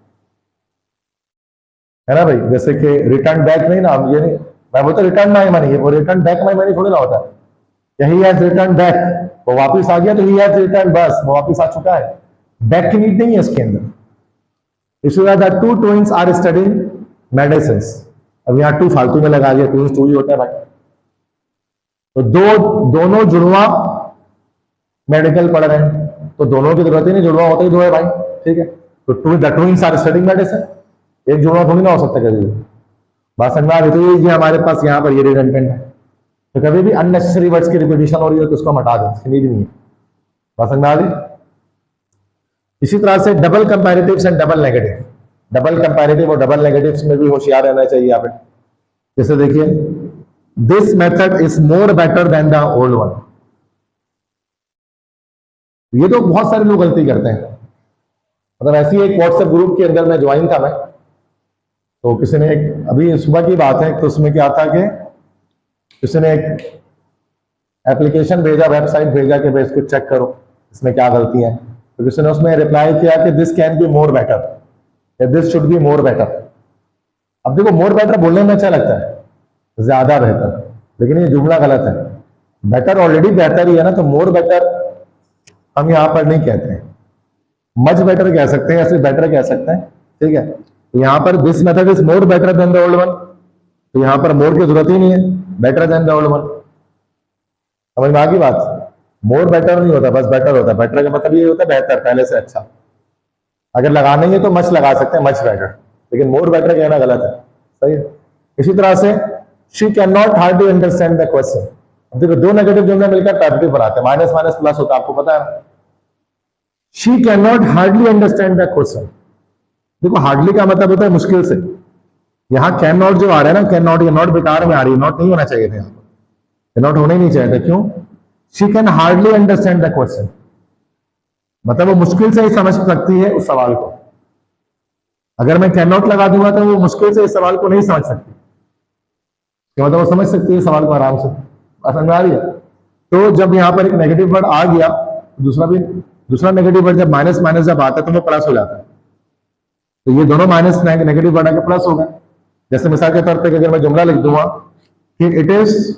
[SPEAKER 1] है ना भाई। जैसे कि रिटर्न बैक नहीं ना, ये नहीं मैं बोलता रिटर्न माई मनी, वो रिटर्न बैक माई मनी थोड़ी ना होता है। ही हैज रिटर्न बैक, वो वापिस आ गया तो ही हैज रिटर्न, बस वो वापिस आ चुका है, बैक की नीड नहीं है इसके अंदर। इसके बाद two twins are studying medicine. अब यहाँ टू फालतू में लगा दिया, ट्विन्स टू ही होता है भाई। तो दोनों जुड़वा मेडिकल पढ़ रहे हैं, तो दोनों की जरूरत ही नहीं, जुड़वा होता ही दो है भाई। ठीक है, तो the twins are studying medicine, एक जुड़वा थोड़ी ना हो सकता कभी भी। बात समझ में आ रही? तो ये हमारे पास यहाँ पर ये रिडंडेंट है। तो कभी भी अननेसेसरी वर्ड्स की रिपीटिशन हो रही है तो उसको हटा दें, इसकी नीड नहीं है। बात समझ में आ रही? इसी तरह से double comparatives and double negative, double comparative और डबल नेगेटिव्स में भी होशियार रहना चाहिए यहाँ पे। जैसे देखिए, this method is more better than the old one. ये तो बहुत सारे लोग गलती करते हैं। मतलब ऐसी एक व्हाट्सएप ग्रुप के अंदर मैं ज्वाइन था मैं, तो किसी ने एक, अभी सुबह की बात है, तो उसमें क्या था कि किसी ने एक एप्लीकेशन भेजा, वेबसाइट भेजा कि भाई इसको चेक करो इसमें क्या गलती है। तो किसी ने उसमें रिप्लाई किया कि this can be more better या this should be more better. अब देखो, मोर बेटर बोलने में अच्छा लगता है, ज्यादा बेहतर, लेकिन ये जुमला गलत है। बेटर ऑलरेडी बेहतर ही है ना, तो मोर बेटर हम यहां पर नहीं कहते हैं, मच बेटर कह सकते हैं या फिर बेटर कह सकते हैं। ठीक है, तो यहां पर this method is more better than the old one, तो यहां पर मोर की जरूरत ही नहीं है, better than the old one. समझ में आ गई बात? मोर बेटर नहीं होता, बस बेटर होता है। बेटर का मतलब ये होता है बेहतर, पहले से अच्छा। अगर लगाना ही है तो मच लगा सकते हैं, मच बेटर, लेकिन मोर बेटर कहना गलत है। सही है। इसी तरह से she can not hardly understand the question. देखो, दो नेगेटिव जुमले मिलकर पॉजिटिव बनाते हैं, माइनस माइनस प्लस होता है, आपको पता है। She can not hardly understand the question. देखो, हार्डली का मतलब होता है मुश्किल से। यहाँ कैन नॉट जो आ रहा है ना, कैन नॉट, ये नॉट बेकार में आ रही है, नॉट नहीं होना चाहिए था यहाँ पर, नॉट होना ही नहीं चाहिए था। क्यों? She can hardly understand the question, मतलब वो मुश्किल से ही समझ सकती है उस सवाल को। अगर मैं कैन नॉट लगा दूंगा तो वो मुश्किल से इस सवाल को नहीं समझ सकती, मतलब वो समझ सकती है सवाल को आराम से। समझ में आ रही है? तो जब यहाँ पर एक नेगेटिव वर्ड आ गया, दूसरा नेगेटिव वर्ड जब माइनस माइनस जब आता है तो वो प्लस हो जाता है। तो ये दोनों माइनस नेगेटिव वर्ड आके प्लस होगा। जैसे मिसाल के तौर पे अगर मैं जुमला लिख दूंगा कि it is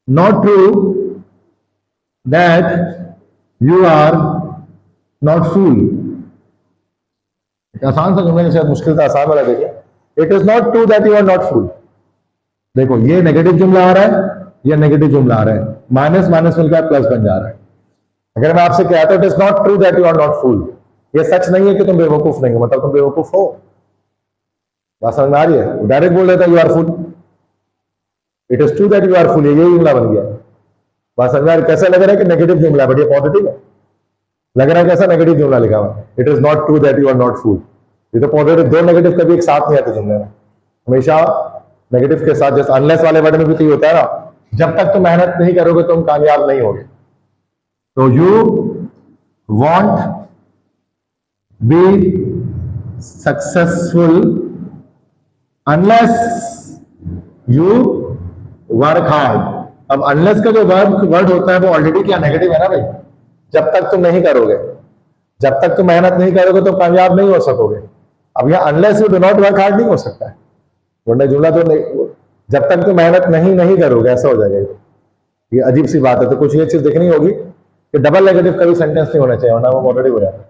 [SPEAKER 1] not true that you are not fool. आसान सा जुमला, शायद मुश्किल था, आसान वाला देखिए। It is not true that you are not fool. देखो ये नेगेटिव जुमला आ रहा है, ये नेगेटिव जुमला आ रहा है, माइनस माइनस मिलकर प्लस बन जा रहा है। अगर मैं आपसे कहता हूं it is not true that you are not fool, ये सच नहीं है कि तुम बेवकूफ नहीं हो, मतलब तुम बेवकूफ हो। बात समझ में आ रही है? डायरेक्ट बोल देता you are fool, it is true that you are fool, ये जुमला बन गया। बात समझ में आ रही? कैसा लग रहा है कि नेगेटिव जुमला, बट ये पॉजिटिव है। लग रहा है कैसा नेगेटिव जुमला लिखा हुआ, it is not true that you are not fool. ये तो पॉजिटिव, दो नेगेटिव कभी एक साथ नहीं आते जुमले में, हमेशा नेगेटिव के साथ। जैसे अनलेस वाले वर्ड में भी तो ये होता है ना, जब तक तुम मेहनत नहीं करोगे तुम कामयाब नहीं होगे। तो you want be successful unless you work hard. अब अनलेस का जो वर्ड होता है वो ऑलरेडी क्या नेगेटिव है ना भाई। जब तक तुम नहीं करोगे, जब तक तुम मेहनत नहीं करोगे तो कामयाब नहीं हो सकोगे। अब यह unless you do not work hard नहीं हो सकता है, वरना जुमला तो नहीं, जब तक तुम मेहनत नहीं करोगे ऐसा हो जाएगा। ये अजीब सी बात है। तो कुछ ये चीज देखनी होगी कि डबल नेगेटिव कभी सेंटेंस नहीं होना चाहिए, वरना वो पॉजिटिव हो जाता है।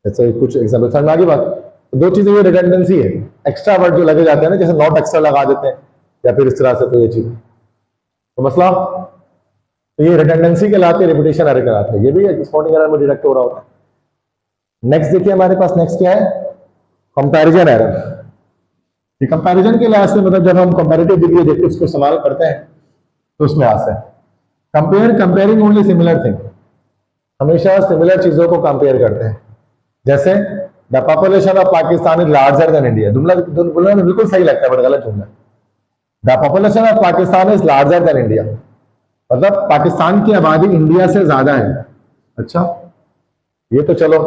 [SPEAKER 1] जैसे कुछ एग्जाम्पल समझ आगे बात। तो दो चीजें, ये रिडंडेंसी है, एक्स्ट्रा वर्ड जो लगे जाते हैं ना, जैसे नॉट एक्स्ट्रा लगा देते हैं या फिर इस तरह से, तो ये चीज तो मसला। तो ये रिडंडेंसी कहलाते हैं, रिपीटेशन एरर कहलाते हैं। ये भी स्पॉटिंग एरर में डिटेक्ट हो रहा होता है। नेक्स्ट देखिए हमारे पास, नेक्स्ट क्या है, कंपैरिजन एरर। ये कंपैरिजन के लिहाज से, मतलब जब हम कंपैरेटिव डिग्री देखते उसको इस्तेमाल करते हैं तो उसमें आता है कंपेयरिंग ओनली सिमिलर थिंग। हमेशा सिमिलर चीजों को कंपेयर करते हैं। जैसे the population of Pakistan is larger then India. जुमला बिल्कुल सही लगता है बट गलत जुमला। The population of Pakistan is larger then India, मतलब पाकिस्तान की आबादी इंडिया से ज्यादा है। अच्छा, ये तो चलो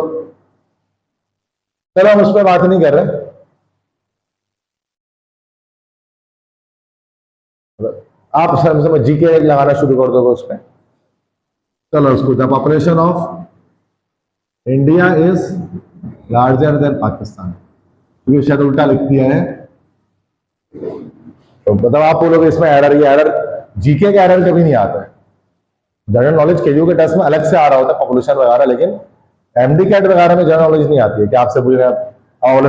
[SPEAKER 1] हम उस पर बात नहीं कर रहे। आप समझ जीके लगाना शुरू कर दोगे उस पर। चलो उसको, the population of India is larger than Pakistan, क्योंकि शायद उल्टा लिख दिया है। तो मतलब आप बोलोगे इसमें एरर, ये एरर जीके का एरर कभी नहीं आता है। जनरल नॉलेज के के टेस्ट में अलग से आ रहा होता है पॉपुलेशन वगैरह, लेकिन एमडी कैट वगैरह में जनरल नॉलेज नहीं आती है कि आपसे पूछ रहे हैं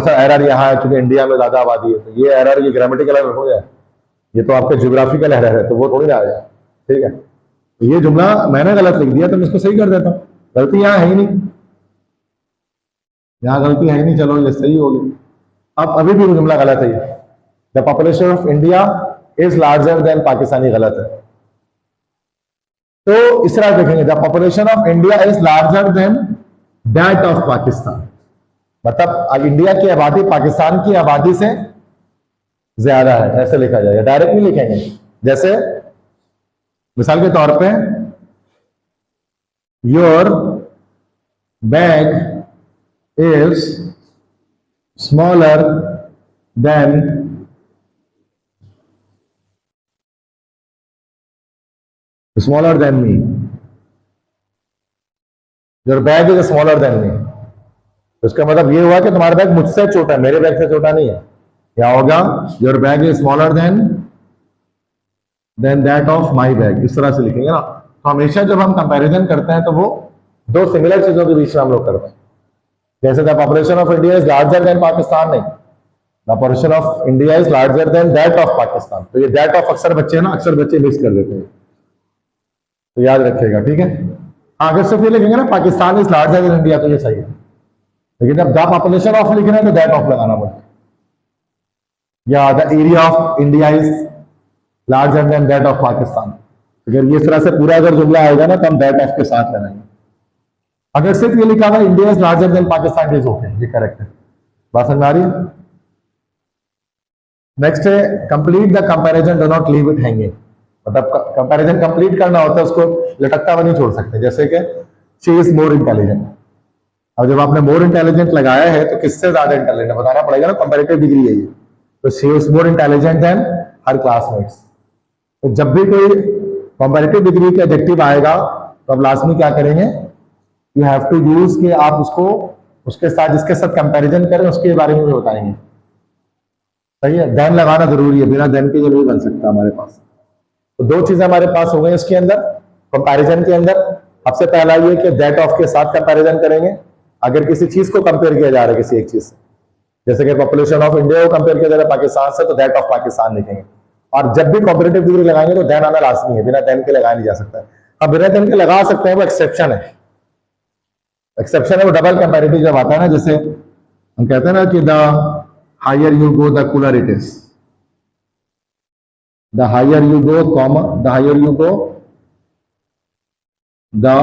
[SPEAKER 1] सर एरर यहाँ है क्योंकि इंडिया में ज्यादा आबादी है। तो ये एरर, ये ग्रामेटिकल एरर हो जाए, ये तो आपके ज्योग्राफिकल एरर है, तो वो थोड़ी ना आ जाए। ठीक है, तो ये जुमला मैंने गलत लिख दिया तो मैं इसको सही कर देता हूँ। गलती यहाँ है ही नहीं, यहाँ गलती है ही नहीं, चलो ये सही होगी। अब अभी भी वो जुमला गलत है। The population of India is larger then Pakistani, गलत है। तो इस तरह देखेंगे, the population of India is larger than that of Pakistan, मतलब इंडिया की आबादी पाकिस्तान की आबादी से ज्यादा है, ऐसे लिखा जाएगा। डायरेक्ट नहीं लिखेंगे। जैसे मिसाल के तौर पे, your bag is smaller than me, your bag is smaller than me. उसका मतलब ये हुआ कि तुम्हारा बैग मुझसे छोटा है, मेरे बैग से छोटा नहीं है। क्या होगा, your bag is smaller than that of my bag, इस तरह से लिखेंगे ना। तो हमेशा जब हम कंपैरिजन करते हैं तो वो दो सिमिलर चीजों के बीच में हम लोग करते हैं। जैसे the population of India is larger than Pakistan, नहीं, the population of India is larger than that of Pakistan. तो ये दैट ऑफ अक्सर बच्चे ना, अक्सर बच्चे मिक्स कर देते हैं, तो याद रखिएगा। ठीक है, अगर सिर्फ ये लिखेंगे ना Pakistan is larger then India तो ये सही है, लेकिन जब द पॉपुलेशन ऑफ लिखना है तो दैट ऑफ लगाना पड़ेगा, या the area of India is larger than that of Pakistan. अगर ये इस तरह से पूरा अगर जुमला आएगा ना तो हम दैट ऑफ के साथ लगाएंगे। अगर सिर्फ ये लिखा हुआ India is larger than Pakistan, is okay, ये करेक्ट है। बात समझ आ रही है? नेक्स्ट है complete the comparison, do not leave it hanging, मतलब कंपैरिजन कंप्लीट करना होता है, उसको लटकता हुआ नहीं छोड़ सकते। जैसे कि शी इज मोर इंटेलिजेंट, अब जब आपने मोर इंटेलिजेंट लगाया है तो किससे ज्यादा इंटेलिजेंट बताना पड़ेगा ना, कंपैरेटिव डिग्री है ये। तो she is more intelligent then her classmates. तो जब भी कोई कंपैरेटिव डिग्री का एडजेक्टिव आएगा तो अब लास्ट में क्या करेंगे, यू हैव टू यूज कि आप उसको उसके साथ जिसके साथ कंपैरिजन करें उसके बारे में भी बताएंगे। सही है, देन लगाना जरूरी है, बिना देन के ये नहीं बन सकता हमारे पास। तो दो चीजें हमारे पास हो गई इसके अंदर कंपैरिजन के अंदर। सबसे पहला ये कि दैट ऑफ के साथ कंपैरिजन करेंगे। अगर किसी चीज को कंपेयर किया जा रहा है किसी एक चीज से, जैसे कि पॉपुलेशन ऑफ इंडिया को कंपेयर किया जा रहा है पाकिस्तान से, तो दैट ऑफ पाकिस्तान लिखेंगे। और जब भी कॉम्पिटेटिव डिग्री लगाएंगे तो देन आना लाजमी है, बिना देन के लगाया नहीं जा सकता। अब बिना देन के लगा सकते हैं, वो एक्सेप्शन है। एक्सेप्शन है वो डबल कंपैरेटिव जब आता है ना, जैसे हम कहते हैं ना कि the higher you go the cooler it is, the higher you go comma the higher you go the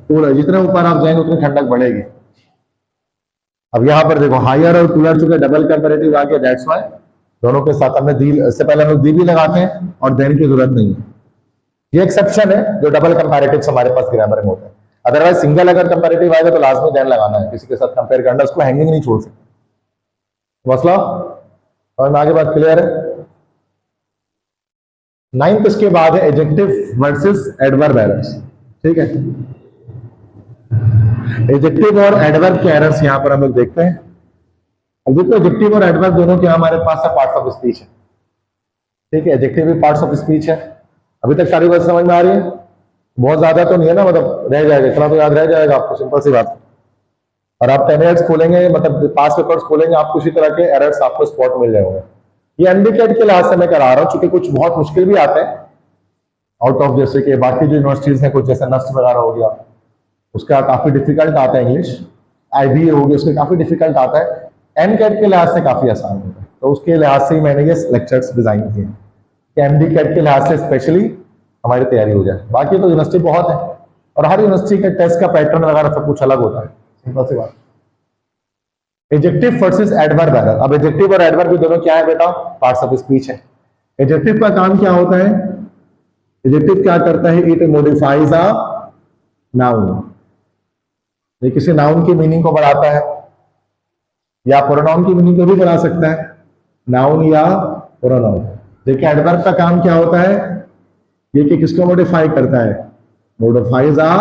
[SPEAKER 1] cooler, जितने ऊपर आप जाएंगे उतनी ठंडक बढ़ेगी। अब यहां पर देखो हायर और कूलर चुके डबल कंपैरेटिव आ गया, दैट्स व्हाई दोनों के साथ हमने दी, इससे पहले हम लोग दी भी लगाते हैं और देन की जरूरत नहीं है। ये एक्सेप्शन है जो डबल कंपैरेटिव हमारे पास ग्रामर में होता है। अदरवाइज सिंगल अगर कंपैरेटिव आएगा तो लास्ट में देन लगाना है, किसी के साथ कंपेयर करना, उसको हैंगिंग नहीं छोड़ सकते। मसला और आगे बात क्लियर है। 9th इसके बाद है एडजेक्टिव वर्सेस एडवर्ब एरर्स। ठीक है, एडजेक्टिव और एडवर्ब के एरर्स यहां पर हम लोग देखते हैं। अब देखो एडजेक्टिव और एडवर्ब दोनों के हमारे पास पार्ट्स ऑफ स्पीच है। ठीक है, एडजेक्टिव भी पार्ट्स ऑफ स्पीच है। अभी तक सारी बात समझ में आ रही है? बहुत ज्यादा तो नहीं है ना, मतलब रह जाएगा, इतना तो याद रह जाएगा आपको, सिंपल सी बात। और आप 10 मिनट्स खोलेंगे, मतलब पास पेपर्स खोलेंगे, आपको इसी तरह के एरर्स आपको स्पॉट मिल जाएंगे। ये एनडीकेट के लिहाज से मैं करा रहा हूँ, क्योंकि कुछ बहुत मुश्किल भी आते हैं आउट ऑफ, जैसे कि बाकी जो यूनिवर्सिटीज हैं, कुछ जैसे नस्ट वगैरह हो गया, उसका काफी डिफिकल्ट आता है। इंग्लिश IB हो गया, उसके काफी डिफिकल्ट आता है। एनकेट के लिहाज से काफी आसान होता है, तो उसके लिहाज से मैंने ये लेक्चर्स डिजाइन किए हैं कि MD-कैट के लिहाज से स्पेशली हमारी तैयारी हो जाए। बाकी तो यूनिवर्सिटी बहुत है और हर यूनिवर्सिटी के टेस्ट का पैटर्न वगैरह सब कुछ अलग होता है, सिंपल सी बात। Adjective versus adverb error. अब एडजेक्टिव और एडवर्ब भी दोनों क्या है बेटा, पार्ट्स ऑफ स्पीच है। एडजेक्टिव का काम क्या होता है, एडजेक्टिव क्या करता है, इट मॉडिफाइज अ नाउन। ये किसी नाउन की मीनिंग को बढ़ाता है, या प्रोनाउन की मीनिंग को भी बढ़ा सकता है, नाउन या प्रोनाउन। देखिए एडवर्ब का काम क्या होता है, ये कि किसको मॉडिफाई करता है, modifies a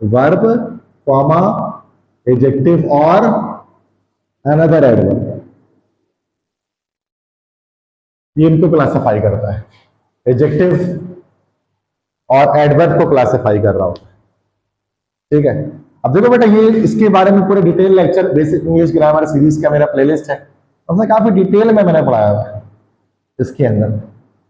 [SPEAKER 1] verb comma adjective और अनदर एडवर्ब, ये इनको क्लासिफाई करता है। एडजेक्टिव और एडवर्ब को क्लासिफाई कर रहा हूं। ठीक है, अब देखो बेटा, ये इसके बारे में पूरे detail lecture basic English grammar series का मेरा प्लेलिस्ट है, उसमें काफी डिटेल में मैंने पढ़ाया है इसके अंदर।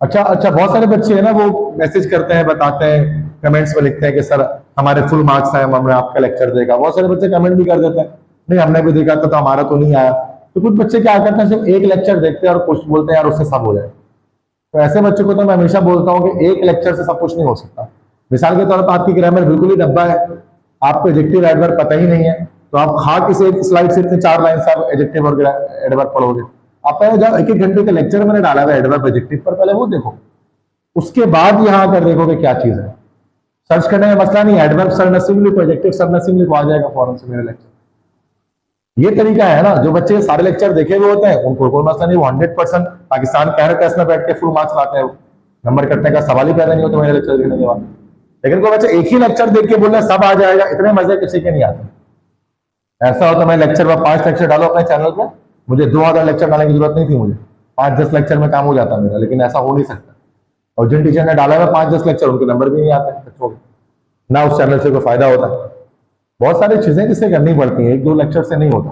[SPEAKER 1] अच्छा, बहुत सारे बच्चे हैं ना, वो मैसेज करते हैं, बताते हैं, कमेंट्स में लिखते हैं कि सर हमारे फुल मार्क्स आए, हमने आपका लेक्चर देखा। बहुत सारे बच्चे कमेंट भी कर देते हैं, नहीं हमने भी देखा था तो हमारा तो नहीं आया। तो कुछ बच्चे क्या करते हैं, सिर्फ एक लेक्चर देखते हैं और कुछ बोलते हैं यार उससे सब हो जाए। तो ऐसे बच्चों को तो मैं हमेशा बोलता हूँ कि एक लेक्चर से सब कुछ नहीं हो सकता। मिसाल के तौर पर आपकी ग्रामर बिल्कुल ही डब्बा है, आपको एडजेक्टिव एडवर्ब पता ही नहीं है, तो आप किसी एक स्लाइड से इतने 4 लाइन से आप एडजेक्टिव और एडवर्ब पढ़ोगे। आप पहले जब 1-1 घंटे का लेक्चर मैंने डाला हुआ एडवर्ब एडजेक्टिव पर, पहले वो देखो, उसके बाद यहाँ आकर देखोगे क्या चीज है। सर्च करने में मसला नहीं, एडवर्ब सरनेसिम लिखो, एडजेक्टिव सरनेसिम लिखो, आ जाएगा फौरन से मेरे लेक्चर। ये तरीका है ना, जो बच्चे सारे लेक्चर देखे हुए होते हैं उनको कोई मसला नहीं, वो 100% पाकिस्तान कैरेट टेस्ट में बैठ के फुल मार्क्स लाते हैं, नंबर कटने का सवाल ही पैदा नहीं होता मेरे लेक्चर देखने के बाद। लेकिन कोई बच्चे एक ही लेक्चर देख के बोल रहे सब आ जाएगा, इतने मजे किसी के नहीं आते। ऐसा होता मैं लेक्चर में 5 लेक्चर डालो अपने चैनल पे, मुझे 2000 लेक्चर डालने की जरूरत नहीं थी, मुझे 5-10 लेक्चर में काम हो जाता मेरा, लेकिन ऐसा हो नहीं सकता। और जिन टीचर ने डाला है 5-10 लेक्चर, उनके नंबर भी नहीं आते बच्चों के, ना उस चैनल से कोई फायदा होता है। बहुत सारी चीजें जिससे करनी पड़ती है, 1-2 लेक्चर से नहीं होता।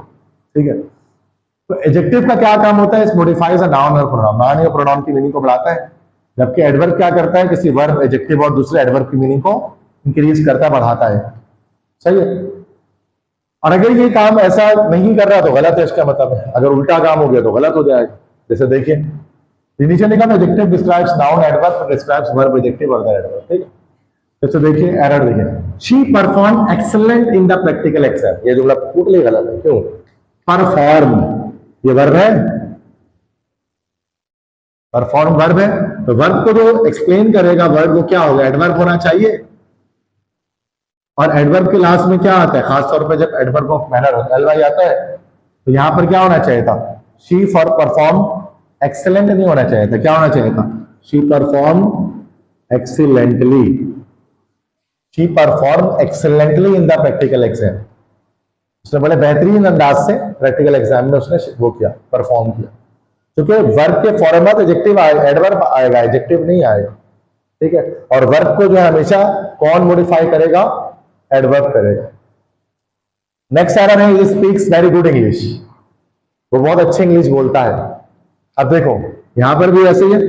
[SPEAKER 1] ठीक है, तो एडजेक्टिव का क्या काम होता है, इस मॉडिफाइज अ नाउन और प्रोनाउन, नाउन या प्रोनाउन की मीनिंग को बढ़ाता है, जबकि एडवर्ब क्या करता है, किसी वर्ब एडजेक्टिव और दूसरे एडवर्ब की मीनिंग को इंक्रीज करता है, बढ़ाता है। सही है, और अगर ये काम ऐसा नहीं कर रहा तो गलत है, इसका मतलब है। अगर उल्टा काम हो गया तो गलत हो जाएगा। जैसे देखिए नीचे लिखा है adjective describes noun adverb describes verb adjective और एडवर्ब। ठीक है, तो देखिए एरर देखिए, she perform excellent in the practical exam, ये जुमला टोटली गलत है। क्यों? परफॉर्म ये वर्ब है, परफॉर्म वर्ब है, तो वर्ब को जो एक्सप्लेन करेगा वर्ब वो क्या होगा, एडवर्ब होना चाहिए। और एडवर्ब के लास्ट में क्या आता है, खासतौर पे जब एडवर्ब ऑफ मैनर होता है, एलवाई आता है, तो यहां पर क्या होना चाहिए था, शी फॉर परफॉर्म एक्सेलेंट नहीं होना चाहिए था, क्या होना चाहिए था, she perform excellently, she perform excellently in the practical exam. उसने बड़े बेहतरीन अंदाज से प्रैक्टिकल एग्जाम में उसने वो किया, परफॉर्म किया। क्योंकि वर्ब के फॉर्म में एडजेक्टिव आएगा, एडवर्ब आएगा, एडजेक्टिव नहीं आएगा, ठीक है। और वर्ब को जो है हमेशा कौन मॉडिफाई करेगा, एडवर्ब करेगा। नेक्स्ट आ रहा है, स्पीक्स वेरी गुड इंग्लिश, वो बहुत अच्छी इंग्लिश बोलता है। अब देखो यहां पर भी ऐसे ही है,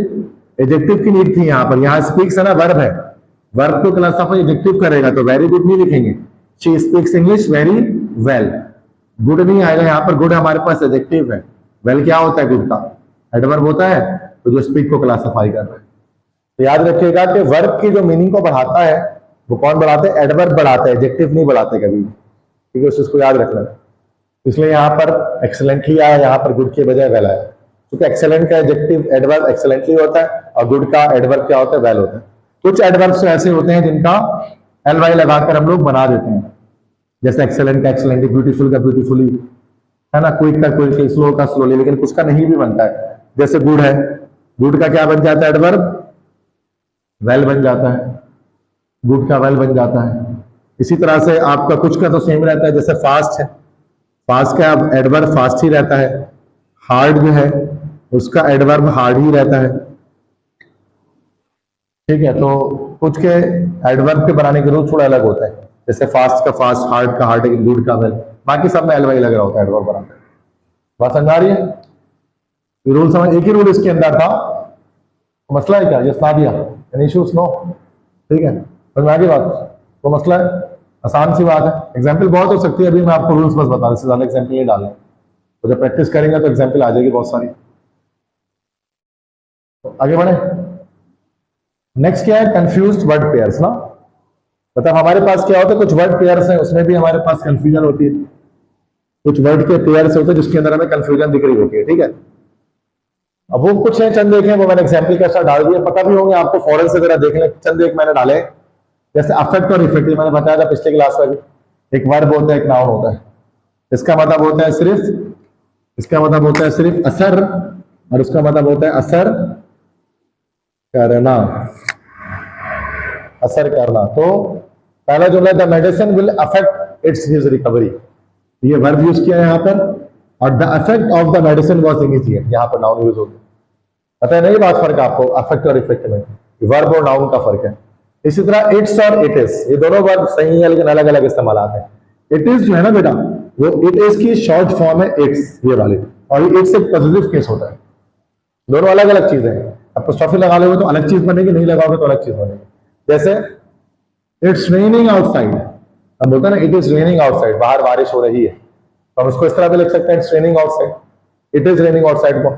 [SPEAKER 1] एडजेक्टिव की नीड थी यहां पर, यहां स्पीक्स है ना, वर्ब है, वर्ब को क्लासिफाई एडजेक्टिव करेगा, तो वेरी गुड नहीं लिखेंगे, she speaks English very well, good नहीं आएगा यहां पर, गुड हमारे पास एडजेक्टिव है, वेल क्या होता है, गुड का एडवर्ब होता है, तो जो स्पीक को क्लासिफाई कर रहा है। तो याद रखिएगा कि वर्ब की जो मीनिंग को बढ़ाता है वो कौन बढ़ाते हैं, एडवर्ब बढ़ाते हैं, एडजेक्टिव नहीं बढ़ाते कभी, ठीक है, उसको याद रखना। इसलिए यहाँ पर एक्सेलेंटली आया, यहाँ पर गुड के बजाय वेल आया, क्योंकि एक्सेलेंट का एडजेक्टिव एडवर्ब एक्सेलेंटली होता है और गुड का एडवर्ब क्या होता है, वेल होता है। कुछ एडवर्ब्स ऐसे होते हैं जिनका एल वाई लगाकर हम लोग बना देते हैं, जैसे एक्सेलेंट का एक्सेलेंटली, ब्यूटीफुल का ब्यूटीफुली, है ना, क्विक का क्विकली, स्लो का स्लोली, लेकिन कुछ का नहीं भी बनता है। जैसे गुड है, गुड का क्या बन जाता है, एडवर्ब वेल बन जाता है, गुड का वेल बन जाता है। इसी तरह से आपका कुछ का तो सेम रहता है, जैसे फास्ट है, फास्ट का एडवर्ब फास्ट ही रहता है, हार्ड जो है उसका एडवर्ब हार्ड ही रहता है, ठीक है। तो कुछ के एडवर्ब के बनाने के रूल थोड़ा अलग होता है, जैसे फास्ट का फास्ट, हार्ड का हार्ड, गुड का वेल, बाकी सब में एल वाई लग रहा होता है एडवर्ब बनाते हैं। बात समझ आ रही है, रूल समझ, एक ही रूल इसके अंदर था, तो मसला है क्या, ये सुना दिया, एनी इश्यूज नो, ठीक है, समझ में आ गई बात, तो मसला है, आसान सी बात है, एग्जाम्पल बहुत हो सकती है, अभी मैं आपको रूल्स बस बता, इससे ज्यादा एग्जाम्पल नहीं डालना, तो जब प्रैक्टिस करेंगे तो एग्जाम्पल आ जाएगी बहुत सारी। तो आगे बढ़े, नेक्स्ट क्या है, कंफ्यूज्ड वर्ड पेयर्स ना, मतलब हमारे पास क्या होता है, कुछ वर्ड पेयर्स हैं उसमें भी हमारे पास कंफ्यूजन होती है, कुछ वर्ड के पेयर्स होते हैं जिसके अंदर हमें कंफ्यूजन दिख रही होती है, ठीक है। अब वो कुछ है, चंद देखें, वो मैंने एग्जाम्पल के साथ डाल दिया, पता भी होंगे आपको, फॉरन से जरा देख लें, चंद एक मैंने डाले, जैसे अफेक्ट और इफेक्ट, मैंने बताया था पिछले क्लास में भी, एक वर्ब होता है, एक नाउन होता है, इसका मतलब होता है सिर्फ, इसका मतलब होता है सिर्फ असर, और उसका मतलब होता है असर करना, असर करना। तो पहला जुमला, the medicine will affect it's his recovery, ये वर्ब यूज किया है यहाँ पर, और the effect of the medicine was immediate, यहाँ पर नाउन यूज होता है। पता है नहीं बात फर्क आपको, अफेक्ट और इफेक्ट में, वर्ब और नाउन का फर्क है। इसी तरह इट्स और इट इज, ये दोनों वर्ब सही है लेकिन अलग अलग इस्तेमाल आते हैं। इट इज जो है ना बेटा, वो इट इज की शॉर्ट फॉर्म है इट्स, ये वाली, और ये इट्स एक पॉजिटिव केस होता है, दोनों अलग अलग चीजें हैं। अपोस्ट्रोफी लगा लोगे तो अलग चीज बनेगी, नहीं लगाओगे तो अलग चीज बनेगी। जैसे इट्स रेनिंग आउटसाइड, हम बोलते हैं ना इट इज रेनिंग आउटसाइड, बाहर बारिश हो रही है, तो हम उसको इस तरह भी लिख सकते हैं, it's raining outside, it is raining outside को।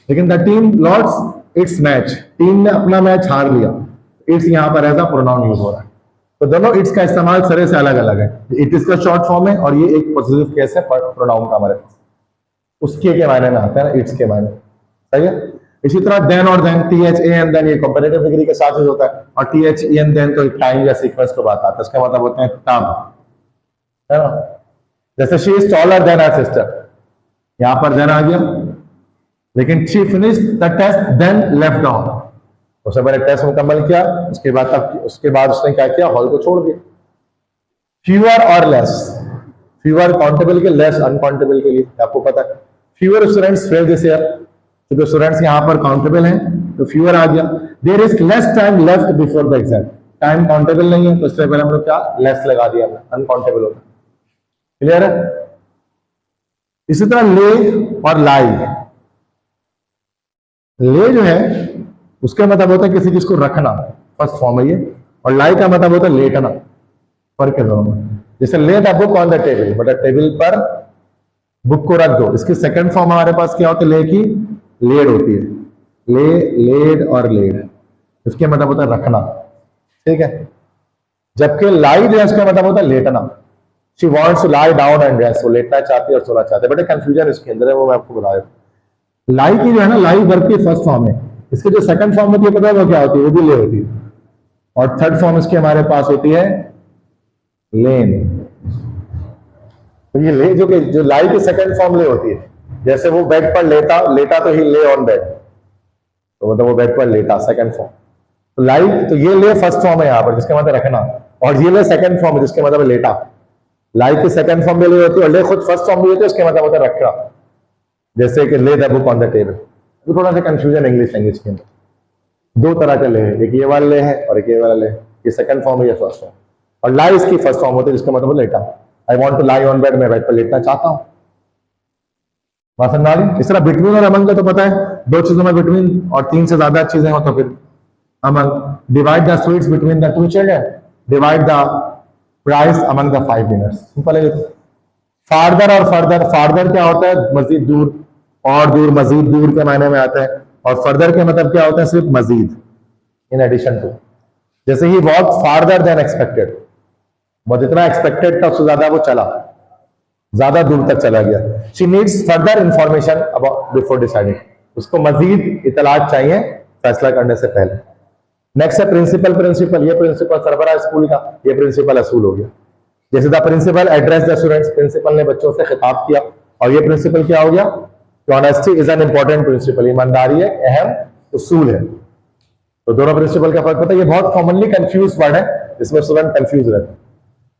[SPEAKER 1] लेकिन the team lost its match, team ने अपना मैच हार लिया, इट्स यहाँ पर एज अ प्रोनाउन यूज हो रहा है। तो दोनों इट्स का इस्तेमाल सरे से अलग अलग है, इट इज का शॉर्ट फॉर्म है और ये एक पॉजिटिव केस है प्रोनाउन का हमारे पास, उसके मायने में आता है ना, इट्स के मायने, सही है। इसी तरह देन और then, T H A N than, ये कंपैरेटिव डिग्री के साथ ही होता है, और T H E N then तो एक टाइम या सीक्वेंस को बात आता है, इसका मतलब होता है तब, है ना। जैसे she is taller than her sister, यहां पर देन आ गया, लेकिन she finished the test then left the hall, उसने मैंने टेस्ट मुकम्मल किया, उसके बाद उसने क्या किया, हॉल को छोड़ दिया। फ्यूअर और लेस, फ्यूअर काउंटेबल के, लेस अनकाउंटेबल के लिए, आपको पता है fewer students fail this year, क्योंकि स्टूडेंट्स यहाँ पर काउंटेबल हैं तो फ्यूअर आ गया। There is less time left before the exam, time countable नहीं है तो इससे पहले हम लोग क्या लेस लगा दिया, अनकाउंटेबल होता है, क्लियर है। इसी तरह ले और लाई, ले जो है उसका मतलब होता है किसी चीज को रखना, फर्स्ट फॉर्म है ये, और लाई का मतलब होता है लेटना, फर्क है दोनों में। जैसे ले the book on the table, मतलब टेबल पर बुक को रख दो, इसकी सेकंड फॉर्म हमारे पास क्या होती है, ले की लेड होती है, ले, लेड और लेड, इसके मतलब होता है रखना, ठीक है। जबकि लाई जो है उसका मतलब होता है लेटना, she wants to lie down and rest, वो लेटना चाहती है और सोना चाहती है, बट कंफ्यूजन इसके अंदर है, वो मैं आपको बता रहा हूं। लाई की जो है ना, लाई वर्ब की फर्स्ट फॉर्म है, इसकी जो सेकंड फॉर्म होती है पता है वो क्या होती है, वो भी ले होती है। और थर्ड फॉर्म इसकी हमारे पास होती है लेन। तो ये ले जो लाई की सेकंड फॉर्म ले होती है, जैसे वो बेड पर लेटा लेटा तो ही ले ऑन बेड, तो मतलब वो बेड पर लेटा, सेकंड फॉर्म। तो लाई, तो ये ले फर्स्ट फॉर्म है यहाँ पर जिसके मतलब रखना, और ये ले सेकंड फॉर्म है जिसके मतलब लेटा। लाई की सेकंड फॉर्म भी ले होती है और ले खुद फर्स्ट फॉर्म भी होती है, उसके मतलब होता है रखा, जैसे कि ले the book on the table. तो थोड़ा सा कंफ्यूजन इंग्लिश लैंग्वेज के अंदर, दो तरह के ले है, एक ये वाला ले है और एक ये वाला ले। ये सेकंड फॉर्म है, ये फर्स्ट फॉर्म। और लाई इसकी फर्स्ट फॉर्म होती है जिसका मतलब लेटा। I want to lie on bed, मैं बेड पर लेटना चाहता हूँ। बात समझ आ रही? इस तरह बिटवीन और अमंग का तो पता है, दो चीजों में बिटवीन और तीन से ज्यादा चीजें हो तो फिर among. Divide the sweets between the two children, divide the price among the 5 winners. Simple है। फार्दर और फर्दर, फार्दर क्या होता है, मजीद दूर, और दूर, मजीद दूर के मायने में आता है। और फर्दर के मतलब क्या होता है, सिर्फ मजीद, इन एडिशन टू। जैसे he walk farther than expected, वो जितना एक्सपेक्टेड था उससे ज्यादा वो चला, ज्यादा दूर तक चला गया। She needs further information about before deciding, उसको मजीद इतलात चाहिए फैसला करने से पहले। नेक्स्ट है प्रिंसिपल। प्रिंसिपल, ये प्रिंसिपल सरबराह स्कूल का, ये प्रिंसिपल असूल हो गया। जैसे the principal address the students, principal ने बच्चों से खिताब किया। और ये प्रिंसिपल क्या हो गया, honesty is an important principle, ईमानदारी एक अहम उसूल है। तो दोनों प्रिंसिपल का फर्क पता है। ये बहुत कॉमनली कंफ्यूज वर्ड है, जिसमें स्टूडेंट कंफ्यूज रहते हैं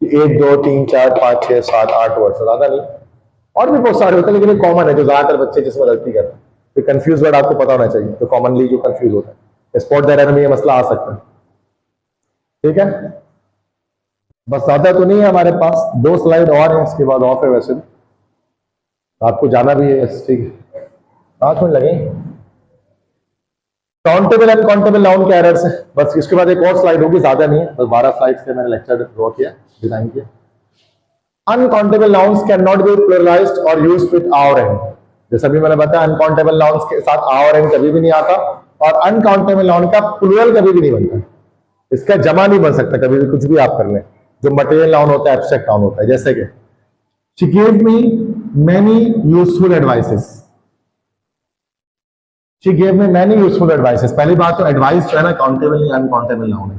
[SPEAKER 1] कि 1 2 3 4 5 6 7 8 वर्ड से ज्यादा नहीं, और भी बहुत सारे होते हैं, लेकिन ये कॉमन है जो ज्यादातर बच्चे जिसमें गलती करते हैं। तो कंफ्यूज वर्ड आपको पता होना चाहिए, तो कॉमनली जो कंफ्यूज होता है। स्पॉट द में ये मसला आ सकता है, ठीक है। बस ज्यादा तो नहीं है हमारे पास, 2 स्लाइड और हैं, इसके बाद ऑफ है। वैसे आपको जाना भी है, ठीक है, 5 मिनट लगेंगे। काउंटेबल अनकाउंटेबल नाउन के एरर्स है, बस इसके बाद एक और स्लाइड होगी, ज्यादा नहीं है, बस 12 स्लाइड से मैंने लेक्चर ड्रॉ किया, डिजाइन किया। Uncountable nouns can not be pluralized और यूज्ड विद आवर एंड। जैसा भी मैंने बताया, अनकाउंटेबल नाउन्स के साथ आवर एंड कभी भी नहीं आता, और अनकाउंटेबल नाउन का प्लुरल कभी भी नहीं बनता, इसका जमा नहीं बन सकता कभी भी, कुछ भी आप कर लें। जो मटेरियल नाउन होता है, एब्स्ट्रैक्ट नाउन होता है, जैसे कि she give me many useful advices. She give me many useful advices. पहली बात तो एडवाइस जो है ना काउंटेबल नहीं अनकाउंटेबल नाउन है,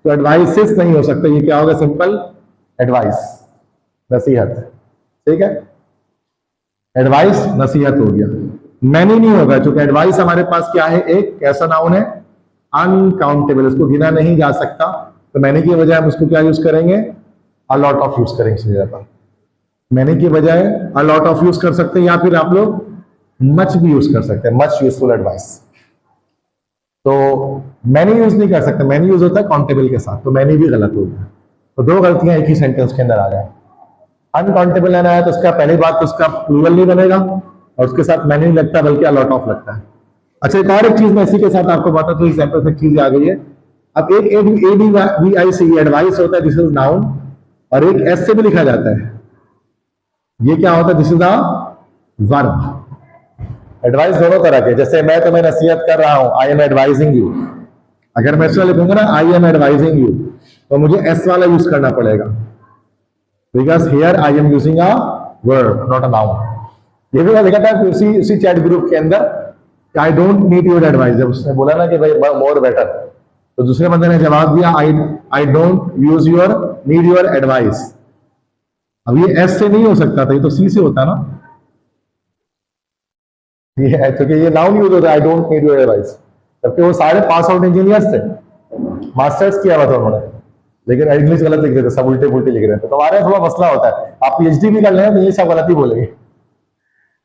[SPEAKER 1] तो एडवाइसेस नहीं हो सकता, ये क्या होगा, सिंपल एडवाइस, नसीहत, ठीक है। एडवाइस नसीहत हो गया, मैनी नहीं होगा, क्योंकि एडवाइस हमारे पास क्या है, एक कैसा नाउन है, अनकाउंटेबल, उसको गिना नहीं जा सकता। तो मैनी की बजाय हम उसको क्या यूज करेंगे, अलॉट ऑफ यूज करेंगे इसकी जगह पर। मैनी की बजाय अलॉट ऑफ यूज कर सकते हैं, या फिर आप लोग मच भी यूज कर सकते हैं, मच यूजफुल एडवाइस। तो मैनी यूज नहीं कर सकते, मैनी यूज होता है काउंटेबल के साथ, तो मैनी भी गलत हो गया। तो 2 गलतियां एक ही सेंटेंस के अंदर आ गए। अनकाउंटेबल लेना है तो उसका पहली बात तो उसका प्लूरल नहीं बनेगा, और उसके साथ मैनी नहीं लगता बल्कि अलॉट ऑफ लगता है। अच्छा, एक और एक चीज मैं इसी के साथ आपको बताता हूँ, एग्जाम्पल से चीज आ गई है। अब एक ADVIC एडवाइस होता है, दिस इज नाउन, और एक एस से भी लिखा जाता है, ये क्या होता है, this is a verb. Advice दोनों तरह के, जैसे मैं तुम्हें नसीहत कर रहा हूं, आई एम एडवाइजिंग यू, अगर मैं इस वाला लिखूंगा ना, आई एम एडवाइजिंग यू, तो मुझे एस वाला यूज करना पड़ेगा, because here I am using a verb not a noun. ये भी मैं लिखा था उसी चैट ग्रुप के अंदर, I don't need your advice. जब उसने बोला ना कि भाई मोर बेटर, तो दूसरे बंदे ने जवाब दिया, I don't use your need your advice. अब ये एस से नहीं हो सकता था, ये तो सी से होता ना, ये क्योंकि ये नाउन यूज होता है, I don't need your advice. जबकि वो सारे पास आउट इंजीनियर्स थे, मास्टर्स किया हुआ था उन्होंने, लेकिन इंग्लिश गलत लिख रहे थे, सब उल्टे पुल्टे लिख रहे थे। तो हमारे थोड़ा मसला होता है, आप PhD भी कर लें तो ये सब गलत ही बोलेंगे,